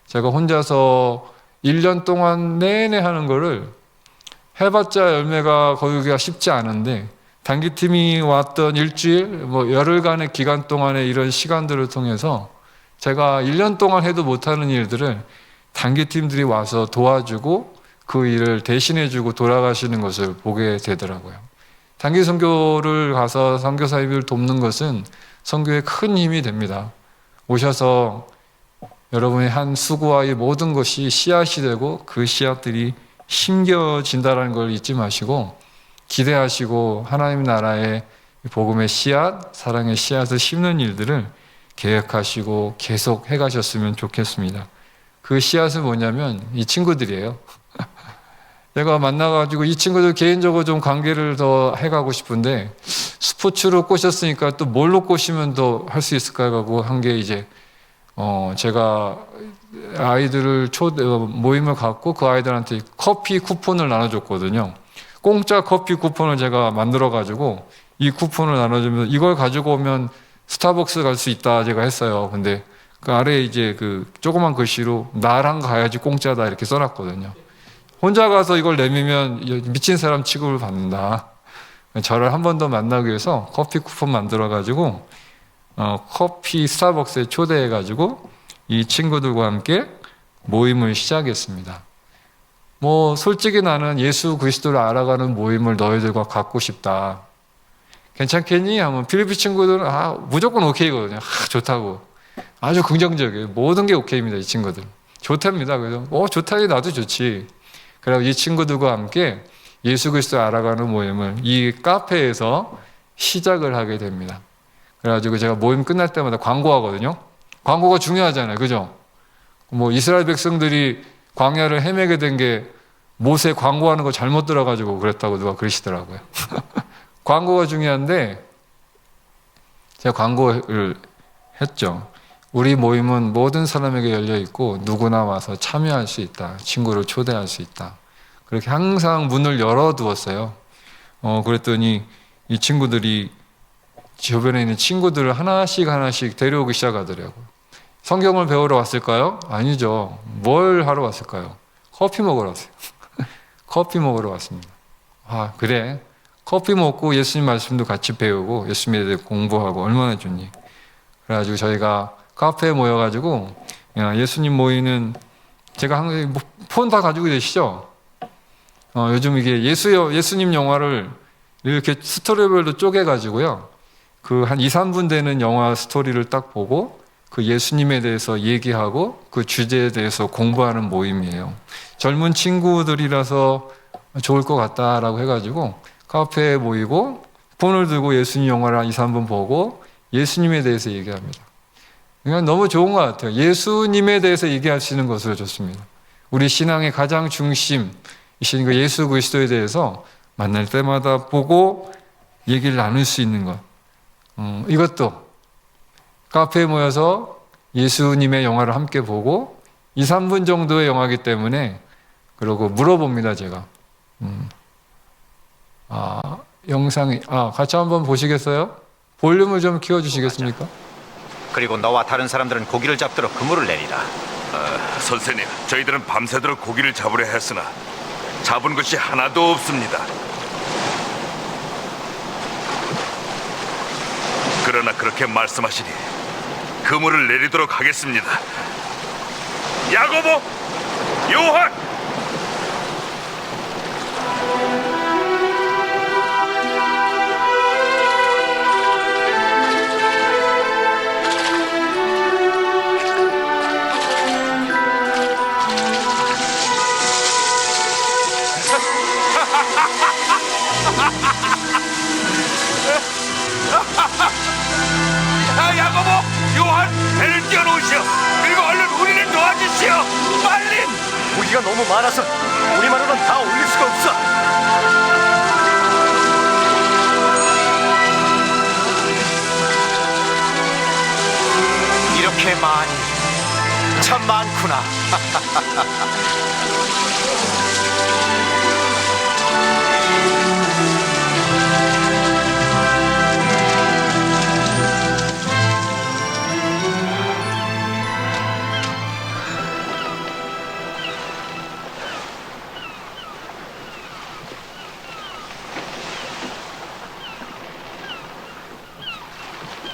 Speaker 3: 제가 혼자서 1년 동안 내내 하는 거를 해봤자 열매가 거두기가 쉽지 않은데 단기팀이 왔던 일주일, 열흘간의 기간 동안의 이런 시간들을 통해서 제가 1년 동안 해도 못하는 일들을 단기팀들이 와서 도와주고 그 일을 대신해주고 돌아가시는 것을 보게 되더라고요. 단기 선교를 가서 선교사님을 돕는 것은 선교에 큰 힘이 됩니다. 오셔서 여러분의 한 수고와 이 모든 것이 씨앗이 되고 그 씨앗들이 심겨진다는 걸 잊지 마시고 기대하시고 하나님 나라의 복음의 씨앗, 사랑의 씨앗을 심는 일들을 계획하시고 계속 해가셨으면 좋겠습니다. 그 씨앗은 뭐냐면 이 친구들이에요. 제가 만나가지고 이 친구들 개인적으로 좀 관계를 더 해가고 싶은데 스포츠로 꼬셨으니까 또 뭘로 꼬시면 더 할 수 있을까 하고 한 게 이제 제가 아이들을 모임을 갖고 그 아이들한테 커피 쿠폰을 나눠줬거든요. 공짜 커피 쿠폰을 제가 만들어가지고 이 쿠폰을 나눠주면 이걸 가지고 오면 스타벅스 갈 수 있다 제가 했어요. 근데 그 아래에 이제 그 조그만 글씨로 나랑 가야지 공짜다 이렇게 써놨거든요. 혼자 가서 이걸 내밀면 미친 사람 취급을 받는다. 저를 한 번 더 만나기 위해서 커피 쿠폰 만들어가지고 커피 스타벅스에 초대해가지고 이 친구들과 함께 모임을 시작했습니다. 뭐 솔직히 나는 예수 그리스도를 알아가는 모임을 너희들과 갖고 싶다. 괜찮겠니? 하면 필리핀 친구들은 무조건 오케이거든요. 좋다고. 아주 긍정적이에요. 모든 게 오케이입니다. 이 친구들. 좋답니다. 그래서 좋다니 나도 좋지. 그리고 이 친구들과 함께 예수 그리스도를 알아가는 모임을 이 카페에서 시작을 하게 됩니다. 그래가지고 제가 모임 끝날 때마다 광고하거든요. 광고가 중요하잖아요. 그죠? 뭐 이스라엘 백성들이 광야를 헤매게 된 게 모세 광고하는 거 잘못 들어가지고 그랬다고 누가 그러시더라고요. 광고가 중요한데 제가 광고를 했죠. 우리 모임은 모든 사람에게 열려 있고 누구나 와서 참여할 수 있다. 친구를 초대할 수 있다. 그렇게 항상 문을 열어두었어요. 그랬더니 이 친구들이 주변에 있는 친구들을 하나씩 데려오기 시작하더라고요. 성경을 배우러 왔을까요? 아니죠. 뭘 하러 왔을까요? 커피 먹으러 왔어요. 커피 먹으러 왔습니다. 그래. 커피 먹고 예수님 말씀도 같이 배우고 예수님에 대해 공부하고 얼마나 좋니? 그래가지고 저희가 카페에 모여가지고 예수님 모이는 제가 항상 폰 다 가지고 계시죠? 요즘 이게 예수님 영화를 이렇게 스토리별로 쪼개가지고요. 그 한 2, 3분 되는 영화 스토리를 딱 보고 그 예수님에 대해서 얘기하고 그 주제에 대해서 공부하는 모임이에요. 젊은 친구들이라서 좋을 것 같다라고 해가지고 카페에 모이고 폰을 들고 예수님 영화를 한 2, 3분 보고 예수님에 대해서 얘기합니다. 그러니까 너무 좋은 것 같아요. 예수님에 대해서 얘기할 수 있는 것으로 좋습니다. 우리 신앙의 가장 중심이신 그 예수 그리스도에 대해서 만날 때마다 보고 얘기를 나눌 수 있는 것. 이것도 카페에 모여서 예수님의 영화를 함께 보고 2, 3분 정도의 영화이기 때문에 그러고 물어봅니다, 제가. 영상이 같이 한번 보시겠어요? 볼륨을 좀 키워주시겠습니까?
Speaker 5: 그리고 너와 다른 사람들은 고기를 잡도록 그물을 내리라.
Speaker 6: 선생님, 저희들은 밤새도록 고기를 잡으려 했으나 잡은 것이 하나도 없습니다. 그러나 그렇게 말씀하시니 그물을 내리도록 하겠습니다. 야고보, 요한! 야고보, 요한, 배를 띄워놓으시오. 그리고 얼른 우리를 도와주시오. 빨리!
Speaker 5: 고기가 너무 많아서 우리만으로는 다 올릴 수가 없어. 이렇게 많이, 참 많구나.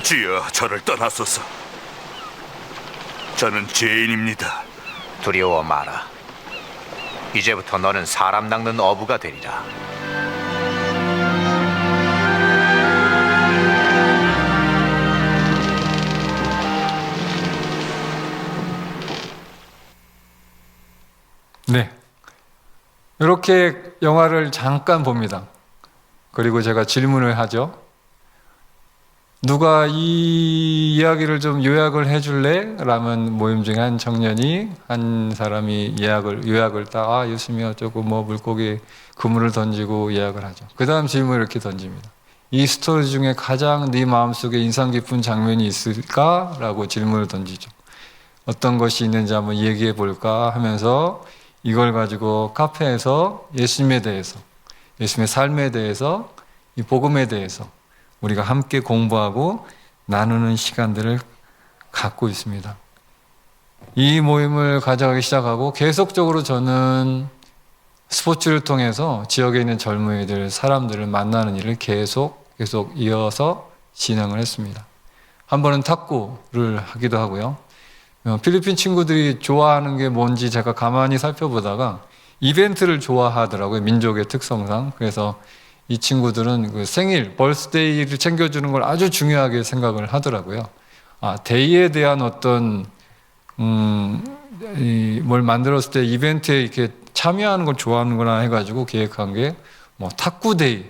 Speaker 6: 주여, 저를 떠나소서. 저는 죄인입니다.
Speaker 5: 두려워 마라. 이제부터 너는 사람 낚는 어부가 되리라.
Speaker 3: 이렇게 영화를 잠깐 봅니다. 그리고 제가 질문을 하죠. 누가 이 이야기를 좀 요약을 해줄래? 라면 모임 중에 한 청년이 한 사람이 요약을 딱 예수님이 어쩌고 뭐 물고기 그물을 던지고 요약을 하죠. 그 다음 질문을 이렇게 던집니다. 이 스토리 중에 가장 네 마음속에 인상 깊은 장면이 있을까? 라고 질문을 던지죠. 어떤 것이 있는지 한번 얘기해 볼까 하면서 이걸 가지고 카페에서 예수님에 대해서, 예수님의 삶에 대해서, 이 복음에 대해서 우리가 함께 공부하고 나누는 시간들을 갖고 있습니다. 이 모임을 가져가기 시작하고 계속적으로 저는 스포츠를 통해서 지역에 있는 젊은이들, 사람들을 만나는 일을 계속 이어서 진행을 했습니다. 한 번은 탁구를 하기도 하고요. 필리핀 친구들이 좋아하는 게 뭔지 제가 가만히 살펴보다가 이벤트를 좋아하더라고요. 민족의 특성상. 그래서 이 친구들은 그 생일, 벌스데이를 챙겨주는 걸 아주 중요하게 생각을 하더라고요. 데이에 대한 어떤 뭘 만들었을 때 이벤트에 이렇게 참여하는 걸 좋아하는구나 해가지고 기획한 게 뭐 탁구 데이,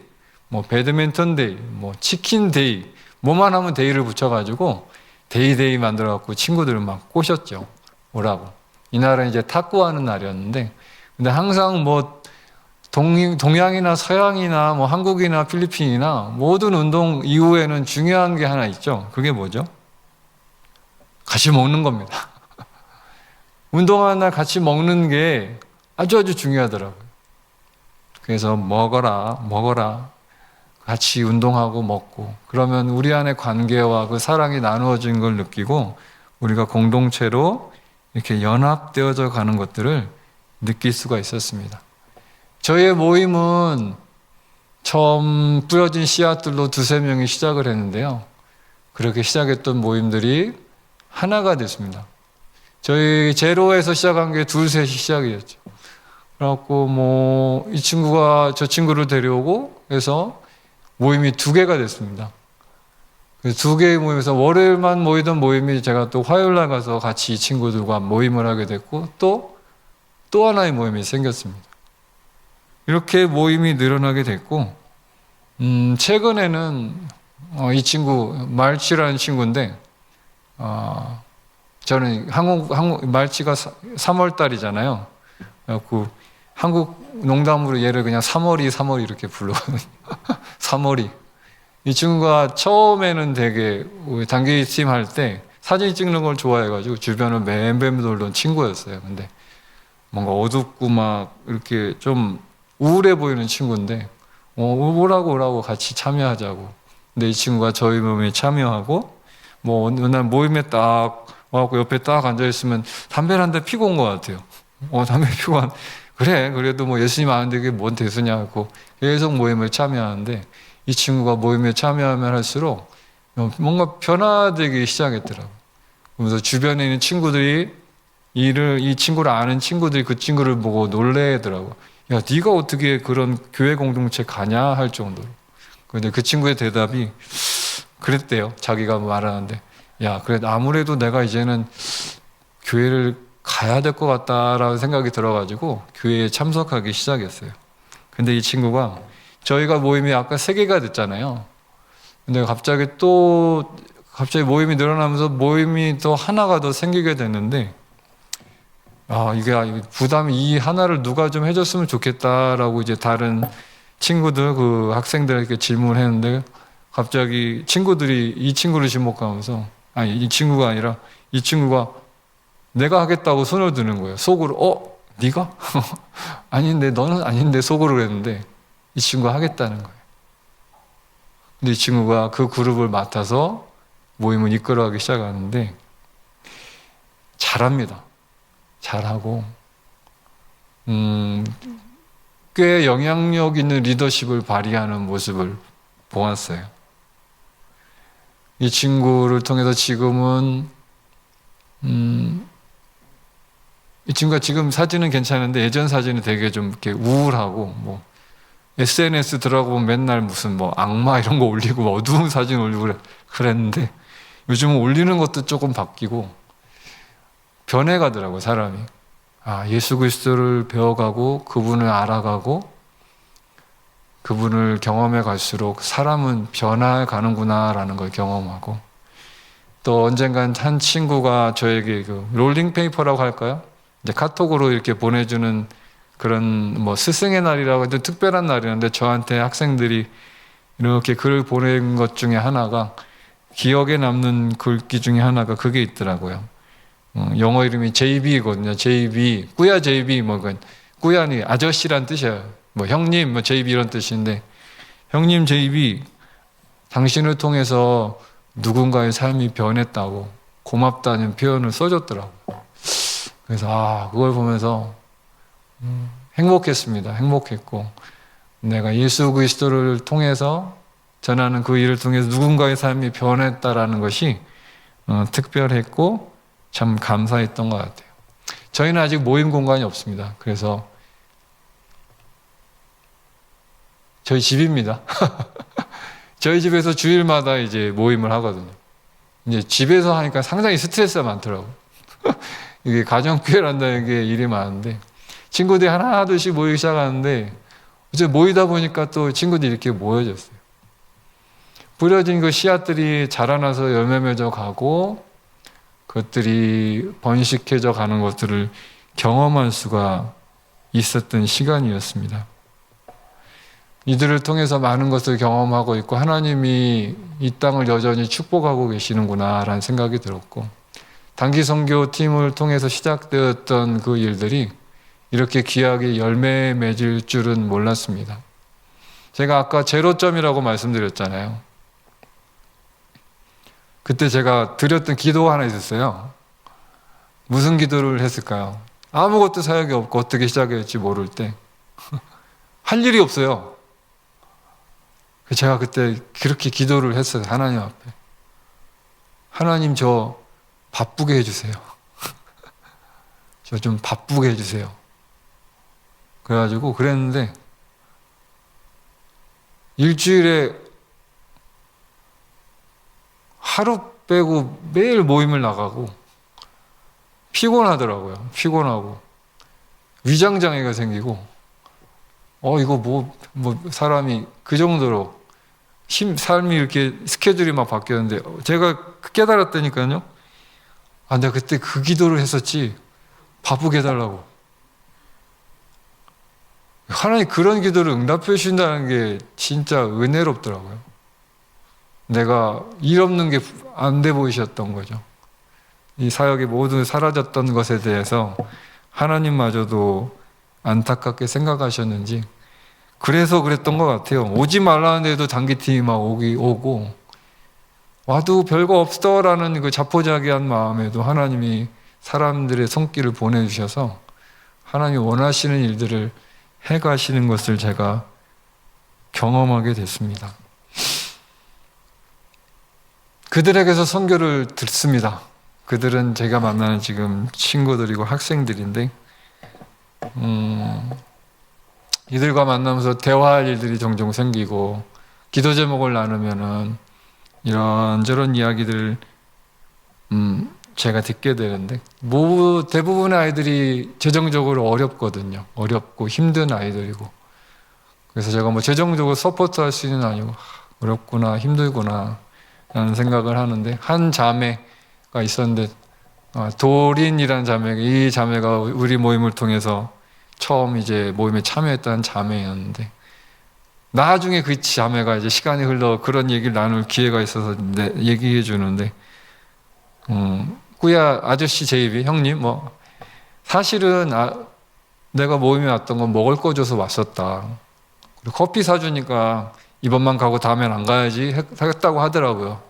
Speaker 3: 뭐 배드민턴 데이, 뭐 치킨 데이, 뭐만 하면 데이를 붙여가지고 데이 만들어갖고 친구들을 막 꼬셨죠. 오라고. 이날은 이제 탁구하는 날이었는데, 근데 항상 뭐 동양이나 서양이나 뭐 한국이나 필리핀이나 모든 운동 이후에는 중요한 게 하나 있죠. 그게 뭐죠? 같이 먹는 겁니다. 운동하는 날 같이 먹는 게 아주 중요하더라고요. 그래서 먹어라. 같이 운동하고 먹고, 그러면 우리 안의 관계와 그 사랑이 나누어진 걸 느끼고 우리가 공동체로 이렇게 연합되어져 가는 것들을 느낄 수가 있었습니다. 저희의 모임은 처음 뿌려진 씨앗들로 2-3명이 시작을 했는데요. 그렇게 시작했던 모임들이 하나가 됐습니다. 저희 제로에서 시작한 게 2-3이 시작이었죠. 그래갖고 이 친구가 저 친구를 데려오고 해서 모임이 2개가 됐습니다. 그 2개의 모임에서 월요일만 모이던 모임이 제가 또 화요일날 가서 같이 이 친구들과 모임을 하게 됐고 또 하나의 모임이 생겼습니다. 이렇게 모임이 늘어나게 됐고, 최근에는 이 친구 말치라는 친구인데, 저는 말치가 3월 달이잖아요. 그래갖고 한국 농담으로 얘를 그냥 3월이 이렇게 부르거든요. 3월이. 이 친구가 처음에는 되게 단기팀 할 때 사진 찍는 걸 좋아해가지고 주변을 맴맴 돌던 친구였어요. 근데 뭔가 어둡고 막 이렇게 좀 우울해 보이는 친구인데, 오라고 같이 참여하자고. 근데 이 친구가 저희 모임에 참여하고, 어느 날 모임에 딱 와갖고 옆에 딱 앉아있으면 담배를 한 대 피고 온 것 같아요. 담배 피고 그래, 그래도 예수님 아는데 그게 뭔 대수냐 하고 계속 모임에 참여하는데, 이 친구가 모임에 참여하면 할수록 뭔가 변화되기 시작했더라고요. 그러면서 주변에 있는 친구들이 이 친구를 아는 친구들이 그 친구를 보고 놀래더라고요. 야, 네가 어떻게 그런 교회 공동체 가냐 할 정도로. 근데 그 친구의 대답이 그랬대요. 자기가 말하는데, 야, 그래 아무래도 내가 이제는 교회를 가야 될 것 같다라는 생각이 들어가지고 교회에 참석하기 시작했어요. 근데 이 친구가 저희가 모임이 아까 3개가 됐잖아요. 근데 갑자기 모임이 늘어나면서 모임이 또 하나가 더 생기게 됐는데, 이게 부담이 이 하나를 누가 좀 해줬으면 좋겠다라고 이제 다른 친구들, 그 학생들에게 질문을 했는데, 갑자기 친구들이 이 친구를 지목하면서, 이 친구가 아니라 이 친구가 내가 하겠다고 손을 드는 거예요. 속으로, 네가? 아닌데, 너는 아닌데 속으로 그랬는데, 이 친구가 하겠다는 거예요. 근데 이 친구가 그 그룹을 맡아서 모임을 이끌어가기 시작하는데, 잘합니다. 잘하고, 꽤 영향력 있는 리더십을 발휘하는 모습을 보았어요. 이 친구를 통해서 지금은, 이 친구가 지금 사진은 괜찮은데 예전 사진은 되게 좀 이렇게 우울하고, SNS 들어가보면 맨날 무슨 악마 이런 거 올리고 어두운 사진 올리고 그랬는데, 요즘은 올리는 것도 조금 바뀌고 변해가더라고요, 사람이. 예수 그리스도를 배워가고 그분을 알아가고 그분을 경험해 갈수록 사람은 변화가는구나라는 걸 경험하고, 또 언젠간 한 친구가 저에게 그 롤링 페이퍼라고 할까요? 이제 카톡으로 이렇게 보내주는 그런 뭐 스승의 날이라고 해도 특별한 날이었는데, 저한테 학생들이 이렇게 글을 보낸 것 중에 하나가, 기억에 남는 글귀 중에 하나가 그게 있더라고요. 영어 이름이 JB거든요. JB, 꾸야 JB, 꾸야니 아저씨란 뜻이에요. 형님, JB 이런 뜻인데, 형님 JB, 당신을 통해서 누군가의 삶이 변했다고 고맙다는 표현을 써줬더라고요. 그래서 그걸 보면서 행복했습니다. 행복했고, 내가 예수 그리스도를 통해서 전하는 그 일을 통해서 누군가의 삶이 변했다라는 것이 특별했고 참 감사했던 것 같아요. 저희는 아직 모임 공간이 없습니다. 그래서 저희 집입니다. 저희 집에서 주일마다 이제 모임을 하거든요. 이제 집에서 하니까 상당히 스트레스가 많더라고요. 이게 가정교회란다는 게 일이 많은데, 친구들이 하나둘씩 모이기 시작하는데, 이제 모이다 보니까 또 친구들이 이렇게 모여졌어요. 뿌려진 그 씨앗들이 자라나서 열매 맺어 가고, 그것들이 번식해져 가는 것들을 경험할 수가 있었던 시간이었습니다. 이들을 통해서 많은 것을 경험하고 있고, 하나님이 이 땅을 여전히 축복하고 계시는구나 라는 생각이 들었고, 단기 선교 팀을 통해서 시작되었던 그 일들이 이렇게 귀하게 열매 맺을 줄은 몰랐습니다. 제가 아까 제로점이라고 말씀드렸잖아요. 그때 제가 드렸던 기도가 하나 있었어요. 무슨 기도를 했을까요? 아무것도 사역이 없고 어떻게 시작해야 할지 모를 때 할 일이 없어요. 제가 그때 그렇게 기도를 했어요. 하나님 앞에. 하나님, 저 바쁘게 해주세요. 저 좀 바쁘게 해주세요. 그래가지고 그랬는데, 일주일에 하루 빼고 매일 모임을 나가고, 피곤하더라고요. 피곤하고 위장장애가 생기고, 이거 사람이 그 정도로 삶이 이렇게 스케줄이 막 바뀌었는데, 제가 깨달았다니까요. 내가 그때 그 기도를 했었지, 바쁘게 해달라고. 하나님 그런 기도를 응답해 주신다는 게 진짜 은혜롭더라고요. 내가 일 없는 게 안 돼 보이셨던 거죠. 이 사역이 모두 사라졌던 것에 대해서 하나님마저도 안타깝게 생각하셨는지, 그래서 그랬던 것 같아요. 오지 말라는데도 단기팀이 막 오고, 와도 별거 없어라는 그 자포자기한 마음에도 하나님이 사람들의 손길을 보내주셔서 하나님이 원하시는 일들을 해가시는 것을 제가 경험하게 됐습니다. 그들에게서 선교를 듣습니다. 그들은 제가 만나는 지금 친구들이고 학생들인데, 이들과 만나면서 대화할 일들이 종종 생기고, 기도 제목을 나누면은 이런저런 이야기들을 제가 듣게 되는데, 대부분의 아이들이 재정적으로 어렵거든요. 어렵고 힘든 아이들이고, 그래서 제가 재정적으로 서포트할 수 있는 아니고, 어렵구나, 힘들구나 라는 생각을 하는데, 한 자매가 있었는데, 도린이라는 자매가, 이 자매가 우리 모임을 통해서 처음 이제 모임에 참여했던 자매였는데, 나중에 그 자매가 이제 시간이 흘러 그런 얘기를 나눌 기회가 있어서 얘기해 주는데, 꾸야 아저씨 JB, 형님, 사실은 내가 모임에 왔던 건 먹을 거 줘서 왔었다. 그리고 커피 사주니까 이번만 가고 다음엔 안 가야지 했다고 하더라고요.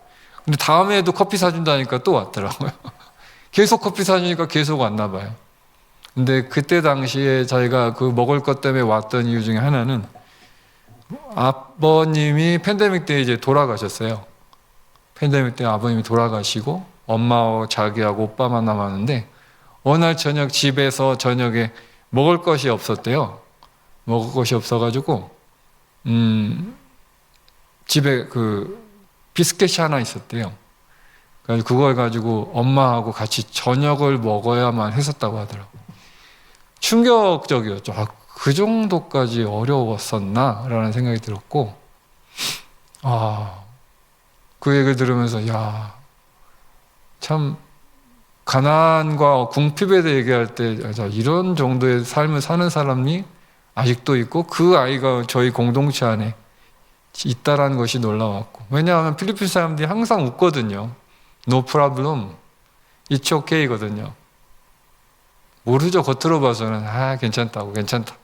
Speaker 3: 근데 다음에도 커피 사준다니까 또 왔더라고요. 계속 커피 사주니까 계속 왔나 봐요. 근데 그때 당시에 자기가 그 먹을 것 때문에 왔던 이유 중에 하나는, 아버님이 팬데믹 때 이제 돌아가셨어요. 팬데믹 때 아버님이 돌아가시고 엄마하고 자기하고 오빠만 남았는데, 어느 날 저녁 집에서 저녁에 먹을 것이 없었대요. 먹을 것이 없어가지고 집에 그 비스켓이 하나 있었대요. 그래서 그걸 가지고 엄마하고 같이 저녁을 먹어야만 했었다고 하더라고요. 충격적이었죠. 아, 그 정도까지 어려웠었나라는 생각이 들었고, 그 얘기를 들으면서 참 가난과 궁핍에 대해 얘기할 때 이런 정도의 삶을 사는 사람이 아직도 있고 그 아이가 저희 공동체 안에 있다라는 것이 놀라웠고, 왜냐하면 필리핀 사람들이 항상 웃거든요. No problem, it's okay거든요. 모르죠. 겉으로 봐서는 괜찮다고, 괜찮다.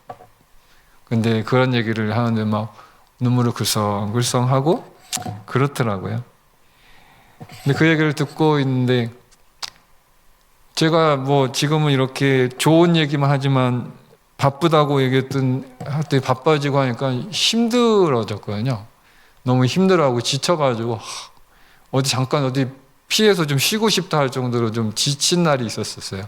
Speaker 3: 근데 그런 얘기를 하는데 막 눈물을 글썽글썽하고 그렇더라고요. 근데 그 얘기를 듣고 있는데, 제가 뭐 지금은 이렇게 좋은 얘기만 하지만 바쁘다고 얘기했던 할 때 바빠지고 하니까 힘들어졌거든요. 너무 힘들어하고 지쳐가지고 잠깐 어디 피해서 좀 쉬고 싶다 할 정도로 좀 지친 날이 있었어요.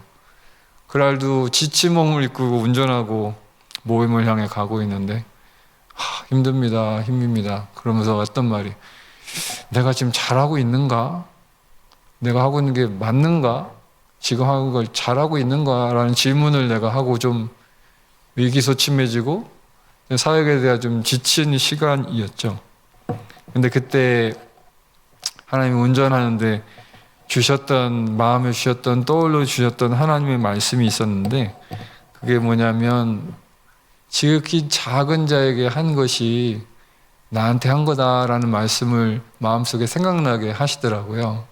Speaker 3: 그날도 지친 몸을 이끌고 운전하고 모임을 향해 가고 있는데 힘듭니다. 힘입니다. 그러면서 어떤 말이, 내가 지금 잘하고 있는가? 내가 하고 있는 게 맞는가? 지금 하는 걸 잘하고 있는가? 라는 질문을 내가 하고 좀 위기소침해지고 사역에 대해 좀 지친 시간이었죠. 근데 그때 하나님이 운전하는데 마음에 주셨던, 떠올려 주셨던 하나님의 말씀이 있었는데, 그게 뭐냐면 지극히 작은 자에게 한 것이 나한테 한 거다라는 말씀을 마음속에 생각나게 하시더라고요.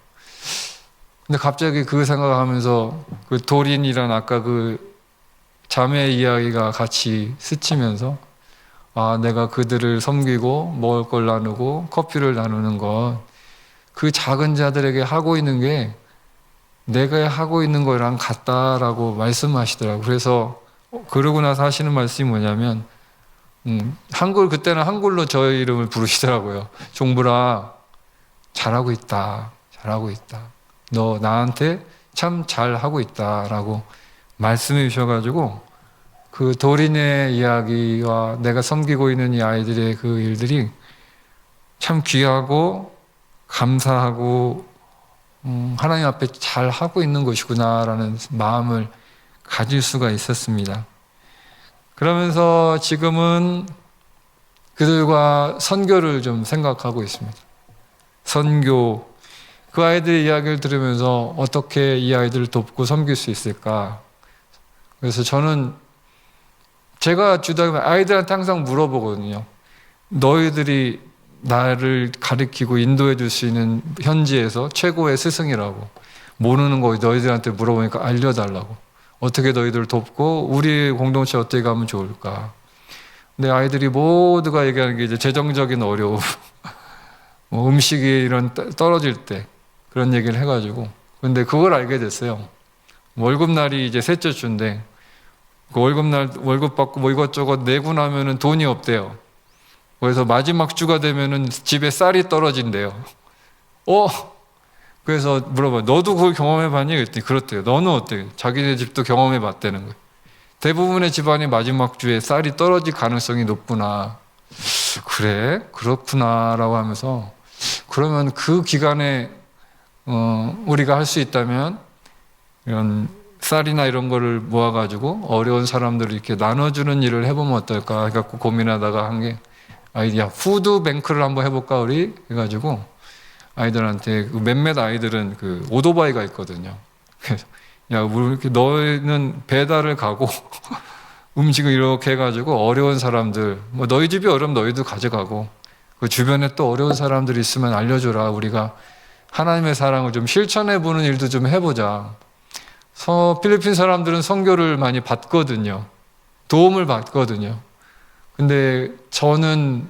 Speaker 3: 근데 갑자기 그 생각하면서 그 도린이란 아까 그 자매 이야기가 같이 스치면서 내가 그들을 섬기고 먹을 걸 나누고 커피를 나누는 것, 그 작은 자들에게 하고 있는 게 내가 하고 있는 거랑 같다라고 말씀하시더라고요. 그래서 그러고 나서 하시는 말씀이 뭐냐면 그때는 한글로 저의 이름을 부르시더라고요. 종불아, 잘하고 있다. 잘하고 있다. 너 나한테 참 잘하고 있다라고 말씀해 주셔가지고, 그 도린의 이야기와 내가 섬기고 있는 이 아이들의 그 일들이 참 귀하고 감사하고 하나님 앞에 잘하고 있는 것이구나라는 마음을 가질 수가 있었습니다. 그러면서 지금은 그들과 선교를 좀 생각하고 있습니다. 선교, 그 아이들의 이야기를 들으면서 어떻게 이 아이들을 돕고 섬길 수 있을까? 그래서 제가 아이들한테 항상 물어보거든요. 너희들이 나를 가리키고 인도해 줄 수 있는 현지에서 최고의 스승이라고. 모르는 거 너희들한테 물어보니까 알려달라고. 어떻게 너희들을 돕고 우리 공동체 어떻게 가면 좋을까? 근데 아이들이 모두가 얘기하는 게 이제 재정적인 어려움, 음식이 이런 떨어질 때 그런 얘기를 해가지고. 근데 그걸 알게 됐어요. 월급날이 이제 셋째 주인데 그 월급날 월급 받고 뭐 이것저것 내고 나면은 돈이 없대요. 그래서 마지막 주가 되면은 집에 쌀이 떨어진대요. 그래서 물어봐, 너도 그걸 경험해봤니? 그랬더니 그렇대요. 너는 어때? 자기네 집도 경험해봤다는 거예요. 대부분의 집안이 마지막 주에 쌀이 떨어질 가능성이 높구나. 그래? 그렇구나 라고 하면서, 그러면 그 기간에 우리가 할 수 있다면 이런 쌀이나 이런 거를 모아가지고 어려운 사람들을 이렇게 나눠주는 일을 해보면 어떨까 해갖고 고민하다가 한 게, 아이디야, 푸드뱅크를 한번 해볼까 우리? 해가지고 아이들한테, 몇몇 아이들은 그 오토바이가 있거든요. 그래서 야, 이렇게 너희는 배달을 가고 음식을 이렇게 해가지고 어려운 사람들, 뭐 너희 집이 어려우면 너희도 가져가고 그 주변에 또 어려운 사람들이 있으면 알려줘라. 우리가 하나님의 사랑을 좀 실천해보는 일도 좀 해보자. 필리핀 사람들은 선교를 많이 받거든요. 도움을 받거든요. 근데 저는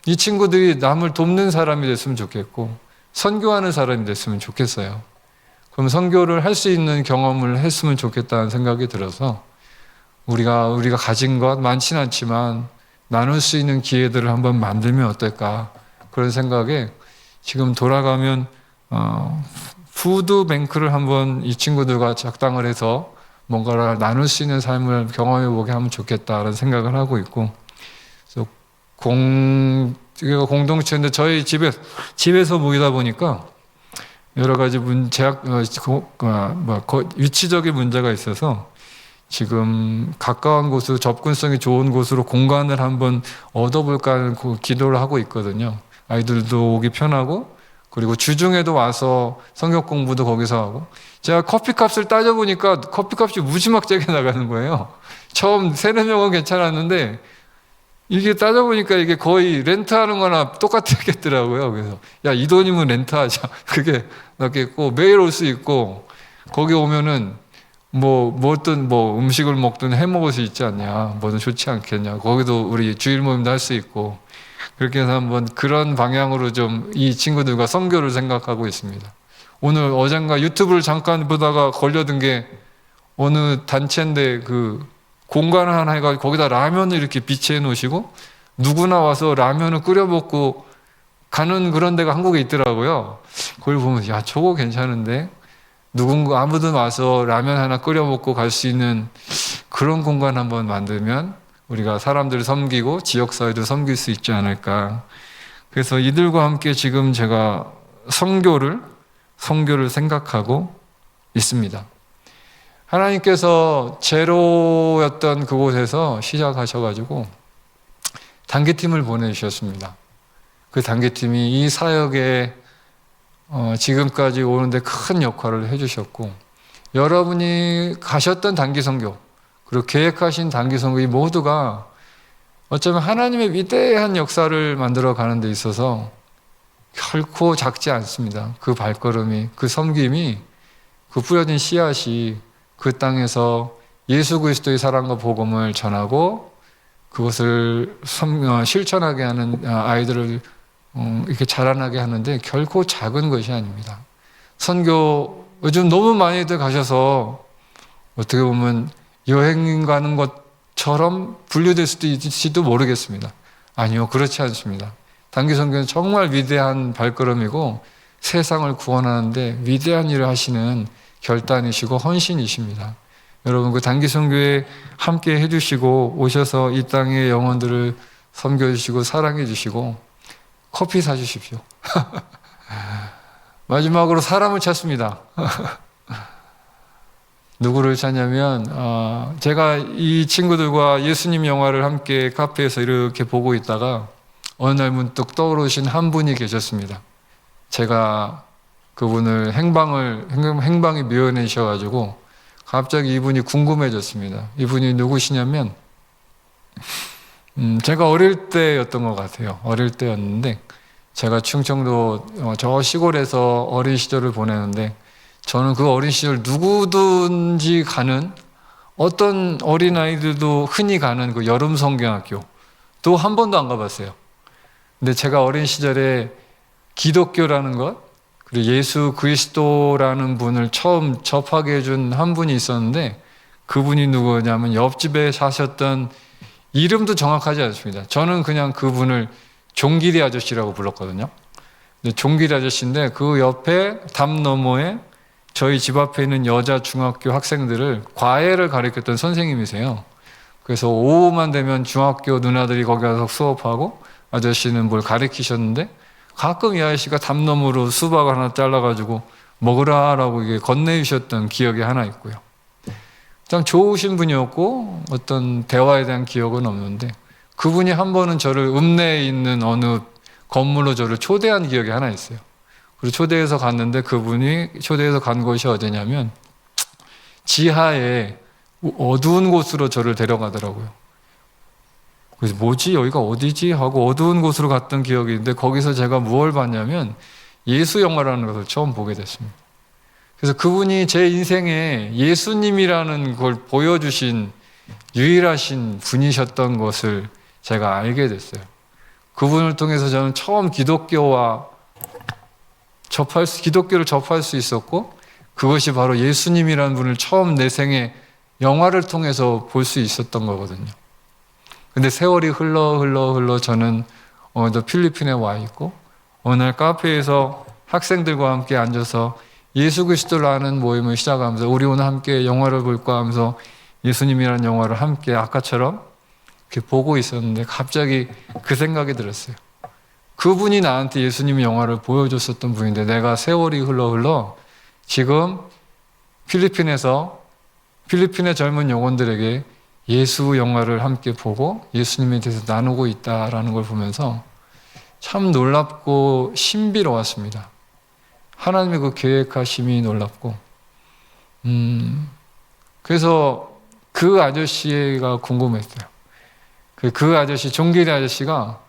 Speaker 3: 이 친구들이 남을 돕는 사람이 됐으면 좋겠고 선교하는 사람이 됐으면 좋겠어요. 그럼 선교를 할 수 있는 경험을 했으면 좋겠다는 생각이 들어서 우리가 가진 것 많지는 않지만 나눌 수 있는 기회들을 한번 만들면 어떨까, 그런 생각에 지금 돌아가면 푸드뱅크를 한번 이 친구들과 작당을 해서 뭔가를 나눌 수 있는 삶을 경험해보게 하면 좋겠다라는 생각을 하고 있고, 그래서 공동체인데 저희 집에서 모이다 보니까 여러 가지 위치적인 문제가 있어서 지금 가까운 곳으로 접근성이 좋은 곳으로 공간을 한번 얻어볼까 하는 기도를 하고 있거든요. 아이들도 오기 편하고 그리고 주중에도 와서 성경 공부도 거기서 하고 제가 커피값을 따져보니까 커피값이 무지막지하게 나가는 거예요. 처음 3-4명은 괜찮았는데 이게 따져보니까 이게 거의 렌트하는 거나 똑같겠더라고요. 그래서 야, 이 돈이면 렌트하자. 그게 낫겠고 매일 올 수 있고 거기 오면은 뭐든 음식을 먹든 해 먹을 수 있지 않냐. 뭐든 좋지 않겠냐. 거기도 우리 주일 모임도 할 수 있고 그렇게 해서 한번 그런 방향으로 좀 이 친구들과 선교를 생각하고 있습니다. 오늘 어젠가 유튜브를 잠깐 보다가 걸려든 게 어느 단체인데 그 공간 하나 해가지고 거기다 라면을 이렇게 비치해 놓으시고 누구나 와서 라면을 끓여 먹고 가는 그런 데가 한국에 있더라고요. 그걸 보면 야, 저거 괜찮은데 누군가 아무든 와서 라면 하나 끓여 먹고 갈 수 있는 그런 공간 한번 만들면 우리가 사람들을 섬기고 지역사회도 섬길 수 있지 않을까. 그래서 이들과 함께 지금 제가 선교를 생각하고 있습니다. 하나님께서 제로였던 그곳에서 시작하셔가지고 단계팀을 보내주셨습니다. 그 단계팀이 이 사역에 지금까지 오는데 큰 역할을 해주셨고 여러분이 가셨던 단기선교 그리고 계획하신 단기선교 이 모두가 어쩌면 하나님의 위대한 역사를 만들어 가는 데 있어서 결코 작지 않습니다. 그 발걸음이, 그 섬김이, 그 뿌려진 씨앗이 그 땅에서 예수 그리스도의 사랑과 복음을 전하고 그것을 실천하게 하는 아이들을 이렇게 자라나게 하는데 결코 작은 것이 아닙니다. 선교 요즘 너무 많이들 가셔서 어떻게 보면 여행 가는 것처럼 분류될 수도 있을지도 모르겠습니다. 아니요, 그렇지 않습니다. 단기 선교는 정말 위대한 발걸음이고 세상을 구원하는데 위대한 일을 하시는 결단이시고 헌신이십니다. 여러분 그 단기 선교에 함께 해주시고 오셔서 이 땅의 영혼들을 섬겨주시고 사랑해주시고 커피 사주십시오. 마지막으로 사람을 찾습니다. 누구를 찾냐면 제가 이 친구들과 예수님 영화를 함께 카페에서 이렇게 보고 있다가 어느 날 문득 떠오르신 한 분이 계셨습니다. 제가 그분을 행방이 묘연해지셔가지고 갑자기 이분이 궁금해졌습니다. 이분이 누구시냐면 제가 어릴 때였던 것 같아요. 어릴 때였는데 제가 충청도 저 시골에서 어린 시절을 보내는데 저는 그 어린 시절 누구든지 가는 어떤 어린아이들도 흔히 가는 그 여름 성경학교 또 한 번도 안 가봤어요. 근데 제가 어린 시절에 기독교라는 것 그리고 예수 그리스도라는 분을 처음 접하게 해준 한 분이 있었는데 그분이 누구냐면 옆집에 사셨던 이름도 정확하지 않습니다. 저는 그냥 그분을 종길이 아저씨라고 불렀거든요. 근데 종길이 아저씨인데 그 옆에 담 너머에 저희 집 앞에 있는 여자 중학교 학생들을 과외를 가르쳤던 선생님이세요. 그래서 오후만 되면 중학교 누나들이 거기 가서 수업하고 아저씨는 뭘 가르치셨는데 가끔 이 아저씨가 담 너머로 수박을 하나 잘라가지고 먹으라라고 이게 건네주셨던 기억이 하나 있고요. 참 좋으신 분이었고 어떤 대화에 대한 기억은 없는데 그분이 한 번은 저를 읍내에 있는 어느 건물로 저를 초대한 기억이 하나 있어요. 그리고 초대해서 갔는데 그분이 초대해서 간 곳이 어디냐면 지하에 어두운 곳으로 저를 데려가더라고요. 그래서 뭐지 여기가 어디지 하고 어두운 곳으로 갔던 기억이 있는데 거기서 제가 무엇을 봤냐면 예수 영화라는 것을 처음 보게 됐습니다. 그래서 그분이 제 인생에 예수님이라는 걸 보여주신 유일하신 분이셨던 것을 제가 알게 됐어요. 그분을 통해서 저는 처음 기독교를 접할 수 있었고 그것이 바로 예수님이라는 분을 처음 내 생에 영화를 통해서 볼 수 있었던 거거든요. 근데 세월이 흘러 저는 어느덧 필리핀에 와 있고 어느 날 카페에서 학생들과 함께 앉아서 예수 그리스도를 아는 모임을 시작하면서 우리 오늘 함께 영화를 볼까 하면서 예수님이라는 영화를 함께 아까처럼 이렇게 보고 있었는데 갑자기 그 생각이 들었어요. 그분이 나한테 예수님 영화를 보여줬었던 분인데 내가 세월이 흘러 지금 필리핀에서 필리핀의 젊은 영혼들에게 예수 영화를 함께 보고 예수님에 대해서 나누고 있다라는 걸 보면서 참 놀랍고 신비로웠습니다. 하나님의 그 계획하심이 놀랍고, 그래서 그 아저씨가 궁금했어요. 그 아저씨, 종길이 아저씨가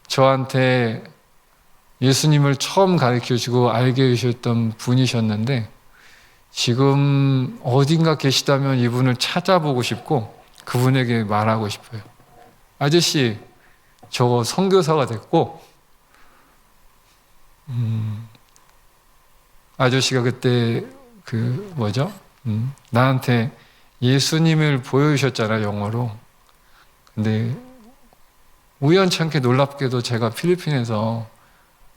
Speaker 3: 저한테 예수님을 처음 가르쳐 주고 알게 해주셨던 분이셨는데, 지금 어딘가 계시다면 이분을 찾아보고 싶고 그분에게 말하고 싶어요. 아저씨, 저 선교사가 됐고, 아저씨가 그때 나한테 예수님을 보여주셨잖아요, 영어로. 근데 우연찮게 놀랍게도 제가 필리핀에서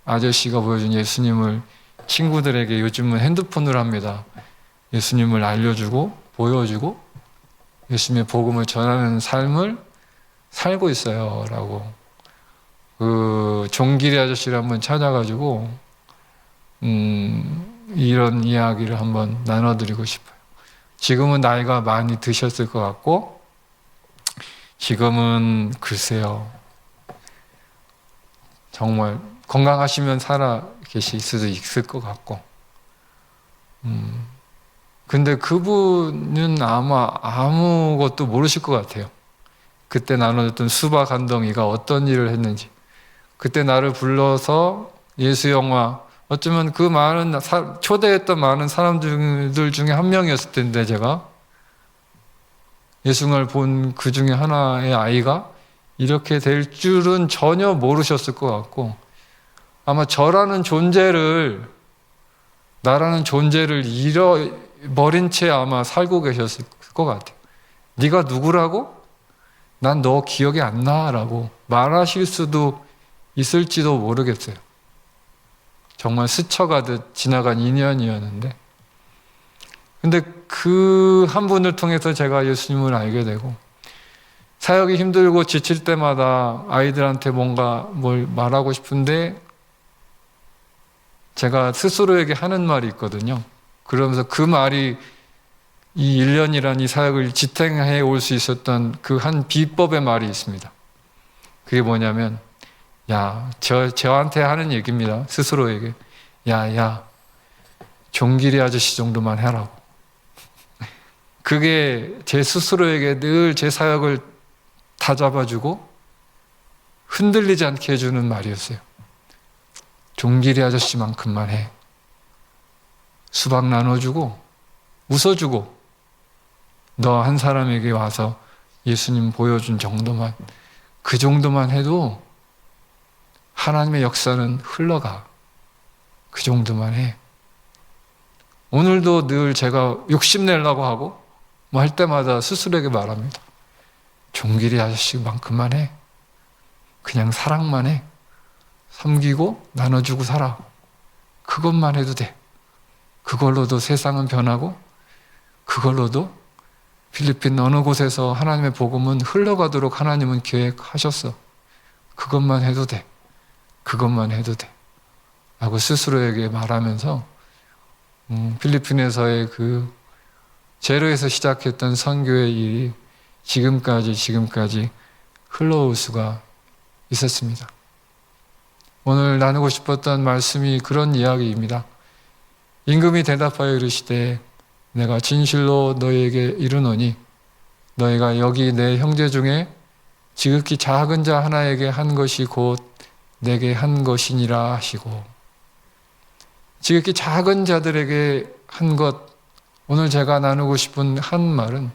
Speaker 3: 아저씨가 보여준 예수님을 친구들에게 요즘은 핸드폰으로 합니다. 예수님을 알려주고 보여주고 예수님의 복음을 전하는 삶을 살고 있어요 라고 그 종길이 아저씨를 한번 찾아가지고 이런 이야기를 한번 나눠드리고 싶어요. 지금은 나이가 많이 드셨을 것 같고 지금은 글쎄요 정말 건강하시면 살아 계실 수도 있을 것 같고 근데 그분은 아마 아무것도 모르실 것 같아요. 그때 나눠줬던 수박 한 덩이가 어떤 일을 했는지, 그때 나를 불러서 예수 영화, 어쩌면 그 많은 초대했던 많은 사람들 중에 한 명이었을 텐데 제가 예수를 본 그 중에 하나의 아이가 이렇게 될 줄은 전혀 모르셨을 것 같고 아마 저라는 존재를 나라는 존재를 잃어버린 채 아마 살고 계셨을 것 같아요. 네가 누구라고? 난 너 기억이 안 나라고 말하실 수도 있을지도 모르겠어요. 정말 스쳐가듯 지나간 인연이었는데 근데 그 한 분을 통해서 제가 예수님을 알게 되고 사역이 힘들고 지칠 때마다 아이들한테 뭔가 뭘 말하고 싶은데 제가 스스로에게 하는 말이 있거든요. 그러면서 그 말이 이 1년이란 이 사역을 지탱해 올 수 있었던 그 한 비법의 말이 있습니다. 그게 뭐냐면 저한테 하는 얘기입니다. 스스로에게. 종길이 아저씨 정도만 해라고. 그게 제 스스로에게 늘 제 사역을 다 잡아주고 흔들리지 않게 해주는 말이었어요. 종길이 아저씨만큼만 해. 수박 나눠주고 웃어주고 너 한 사람에게 와서 예수님 보여준 정도만 그 정도만 해도 하나님의 역사는 흘러가. 그 정도만 해. 오늘도 늘 제가 욕심내려고 하고 뭐 할 때마다 스스로에게 말합니다. 종길이 아저씨만큼만 해. 그냥 사랑만 해. 섬기고 나눠주고 살아. 그것만 해도 돼. 그걸로도 세상은 변하고 그걸로도 필리핀 어느 곳에서 하나님의 복음은 흘러가도록 하나님은 계획하셨어. 그것만 해도 돼. 그것만 해도 돼. 라고 스스로에게 말하면서 필리핀에서의 그 제로에서 시작했던 선교의 일이 지금까지 흘러올 수가 있었습니다. 오늘 나누고 싶었던 말씀이 그런 이야기입니다. 임금이 대답하여 이르시되 내가 진실로 너희에게 이르노니 너희가 여기 내 형제 중에 지극히 작은 자 하나에게 한 것이 곧 내게 한 것이니라 하시고 지극히 작은 자들에게 한 것 오늘 제가 나누고 싶은 한 말은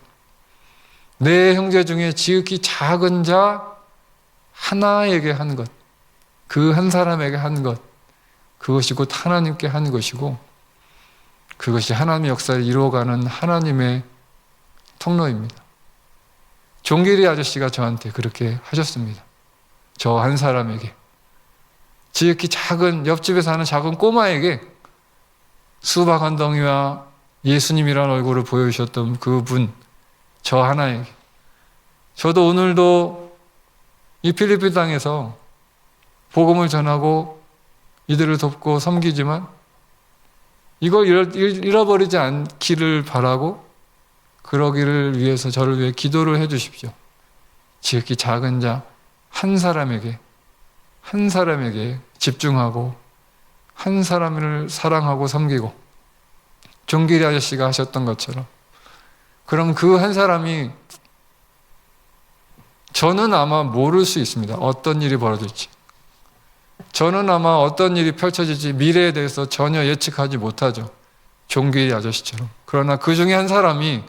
Speaker 3: 내 형제 중에 지극히 작은 자 하나에게 한 것 그 한 사람에게 한 것 그것이 곧 하나님께 한 것이고 그것이 하나님의 역사를 이루어가는 하나님의 통로입니다. 종길이 아저씨가 저한테 그렇게 하셨습니다. 저 한 사람에게 지극히 작은 옆집에 사는 작은 꼬마에게 수박 한 덩이와 예수님이라는 얼굴을 보여주셨던 그분 저 하나에게 저도 오늘도 이 필리핀 땅에서 복음을 전하고 이들을 돕고 섬기지만 이걸 잃어버리지 않기를 바라고 그러기를 위해서 저를 위해 기도를 해 주십시오. 지극히 작은 자 한 사람에게 집중하고 한 사람을 사랑하고 섬기고 종길이 아저씨가 하셨던 것처럼, 그럼 그 한 사람이, 저는 아마 모를 수 있습니다. 어떤 일이 벌어질지. 저는 아마 어떤 일이 펼쳐질지 미래에 대해서 전혀 예측하지 못하죠. 종길이 아저씨처럼. 그러나 그 중에 한 사람이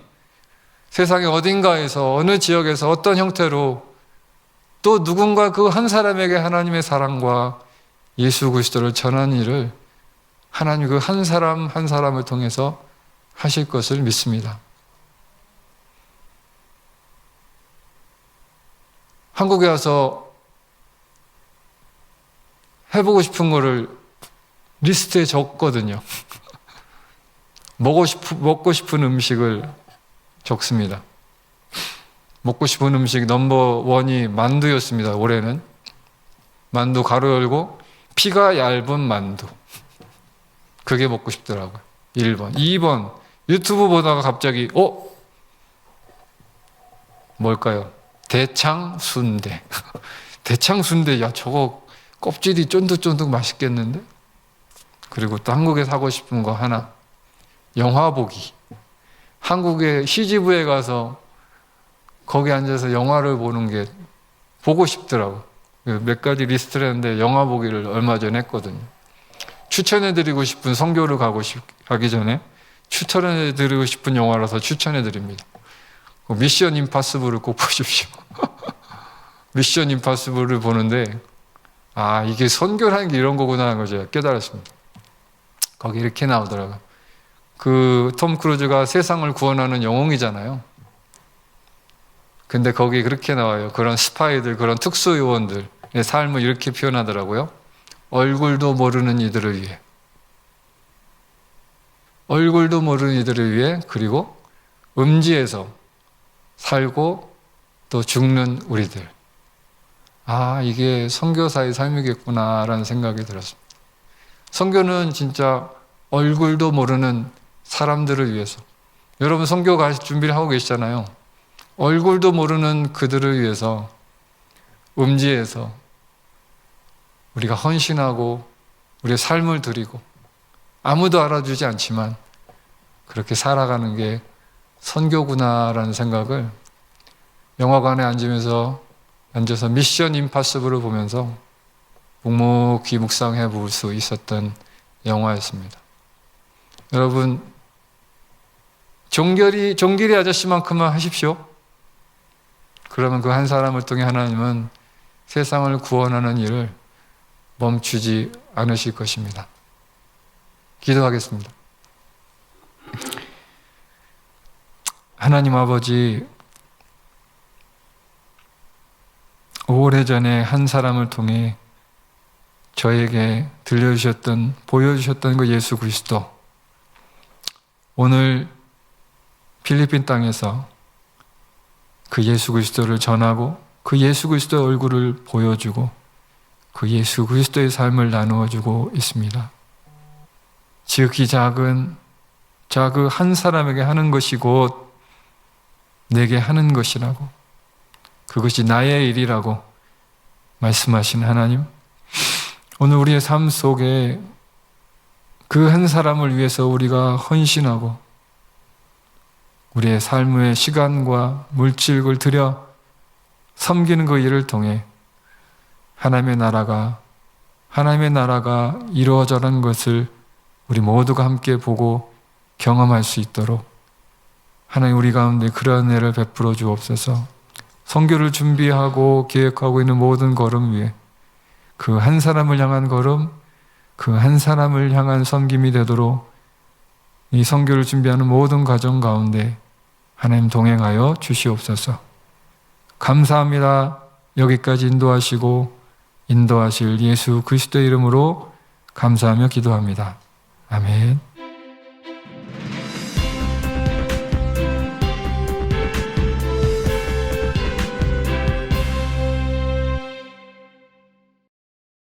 Speaker 3: 세상의 어딘가에서 어느 지역에서 어떤 형태로 또 누군가 그 한 사람에게 하나님의 사랑과 예수 그리스도를 전하는 일을 하나님 그 한 사람 한 사람을 통해서 하실 것을 믿습니다. 한국에 와서 해보고 싶은 거를 리스트에 적거든요. 먹고 싶은 음식을 적습니다. 먹고 싶은 음식 넘버 1이 만두였습니다. 올해는 만두 가로 열고 피가 얇은 만두, 그게 먹고 싶더라고요. 1번. 2번 유튜브 보다가 갑자기 뭘까요? 대창 순대. 대창 순대, 야 저거 껍질이 쫀득쫀득 맛있겠는데? 그리고 또 한국에서 하고 싶은 거 하나, 영화 보기. 한국의 CGV에 가서 거기 앉아서 영화를 보는 게 보고 싶더라고. 몇 가지 리스트를 했는데 영화 보기를 얼마 전에 했거든요. 추천해드리고 싶은, 선교를 가기 전에 추천해드리고 싶은 영화라서 추천해드립니다. 미션 임파서블을 꼭 보십시오. 미션 임파서블을 보는데 이게 선교라는 게 이런 거구나 하는 걸 제가 깨달았습니다. 거기 이렇게 나오더라고요. 그 톰 크루즈가 세상을 구원하는 영웅이잖아요. 근데 거기 그렇게 나와요. 그런 스파이들, 그런 특수요원들의 삶을 이렇게 표현하더라고요. 얼굴도 모르는 이들을 위해. 얼굴도 모르는 이들을 위해, 그리고 음지에서 살고 또 죽는 우리들. 이게 선교사의 삶이겠구나라는 생각이 들었습니다. 선교는 진짜 얼굴도 모르는 사람들을 위해서. 여러분 선교 갈 준비를 하고 계시잖아요. 얼굴도 모르는 그들을 위해서 음지에서 우리가 헌신하고 우리의 삶을 드리고, 아무도 알아주지 않지만 그렇게 살아가는 게 선교구나라는 생각을 영화관에 앉아서 미션 임파서블을 보면서 묵묵히 묵상해 볼 수 있었던 영화였습니다. 여러분, 종길이 아저씨만큼만 하십시오. 그러면 그 한 사람을 통해 하나님은 세상을 구원하는 일을 멈추지 않으실 것입니다. 기도하겠습니다. 하나님 아버지, 오래전에 한 사람을 통해 저에게 들려주셨던, 보여주셨던 그 예수 그리스도, 오늘 필리핀 땅에서 그 예수 그리스도를 전하고 그 예수 그리스도의 얼굴을 보여주고 그 예수 그리스도의 삶을 나누어주고 있습니다. 지극히 작은 그 한 사람에게 하는 것이 곧 내게 하는 것이라고, 그것이 나의 일이라고 말씀하신 하나님, 오늘 우리의 삶 속에 그 한 사람을 위해서 우리가 헌신하고 우리의 삶의 시간과 물질을 들여 섬기는 그 일을 통해 하나님의 나라가 이루어져가는 것을 우리 모두가 함께 보고 경험할 수 있도록 하나님 우리 가운데 그러한 은혜를 베풀어 주옵소서. 선교를 준비하고 계획하고 있는 모든 걸음 위에 그 한 사람을 향한 걸음, 그 한 사람을 향한 섬김이 되도록 이 선교를 준비하는 모든 과정 가운데 하나님 동행하여 주시옵소서. 감사합니다. 여기까지 인도하실 예수 그리스도의 이름으로 감사하며 기도합니다. 아멘.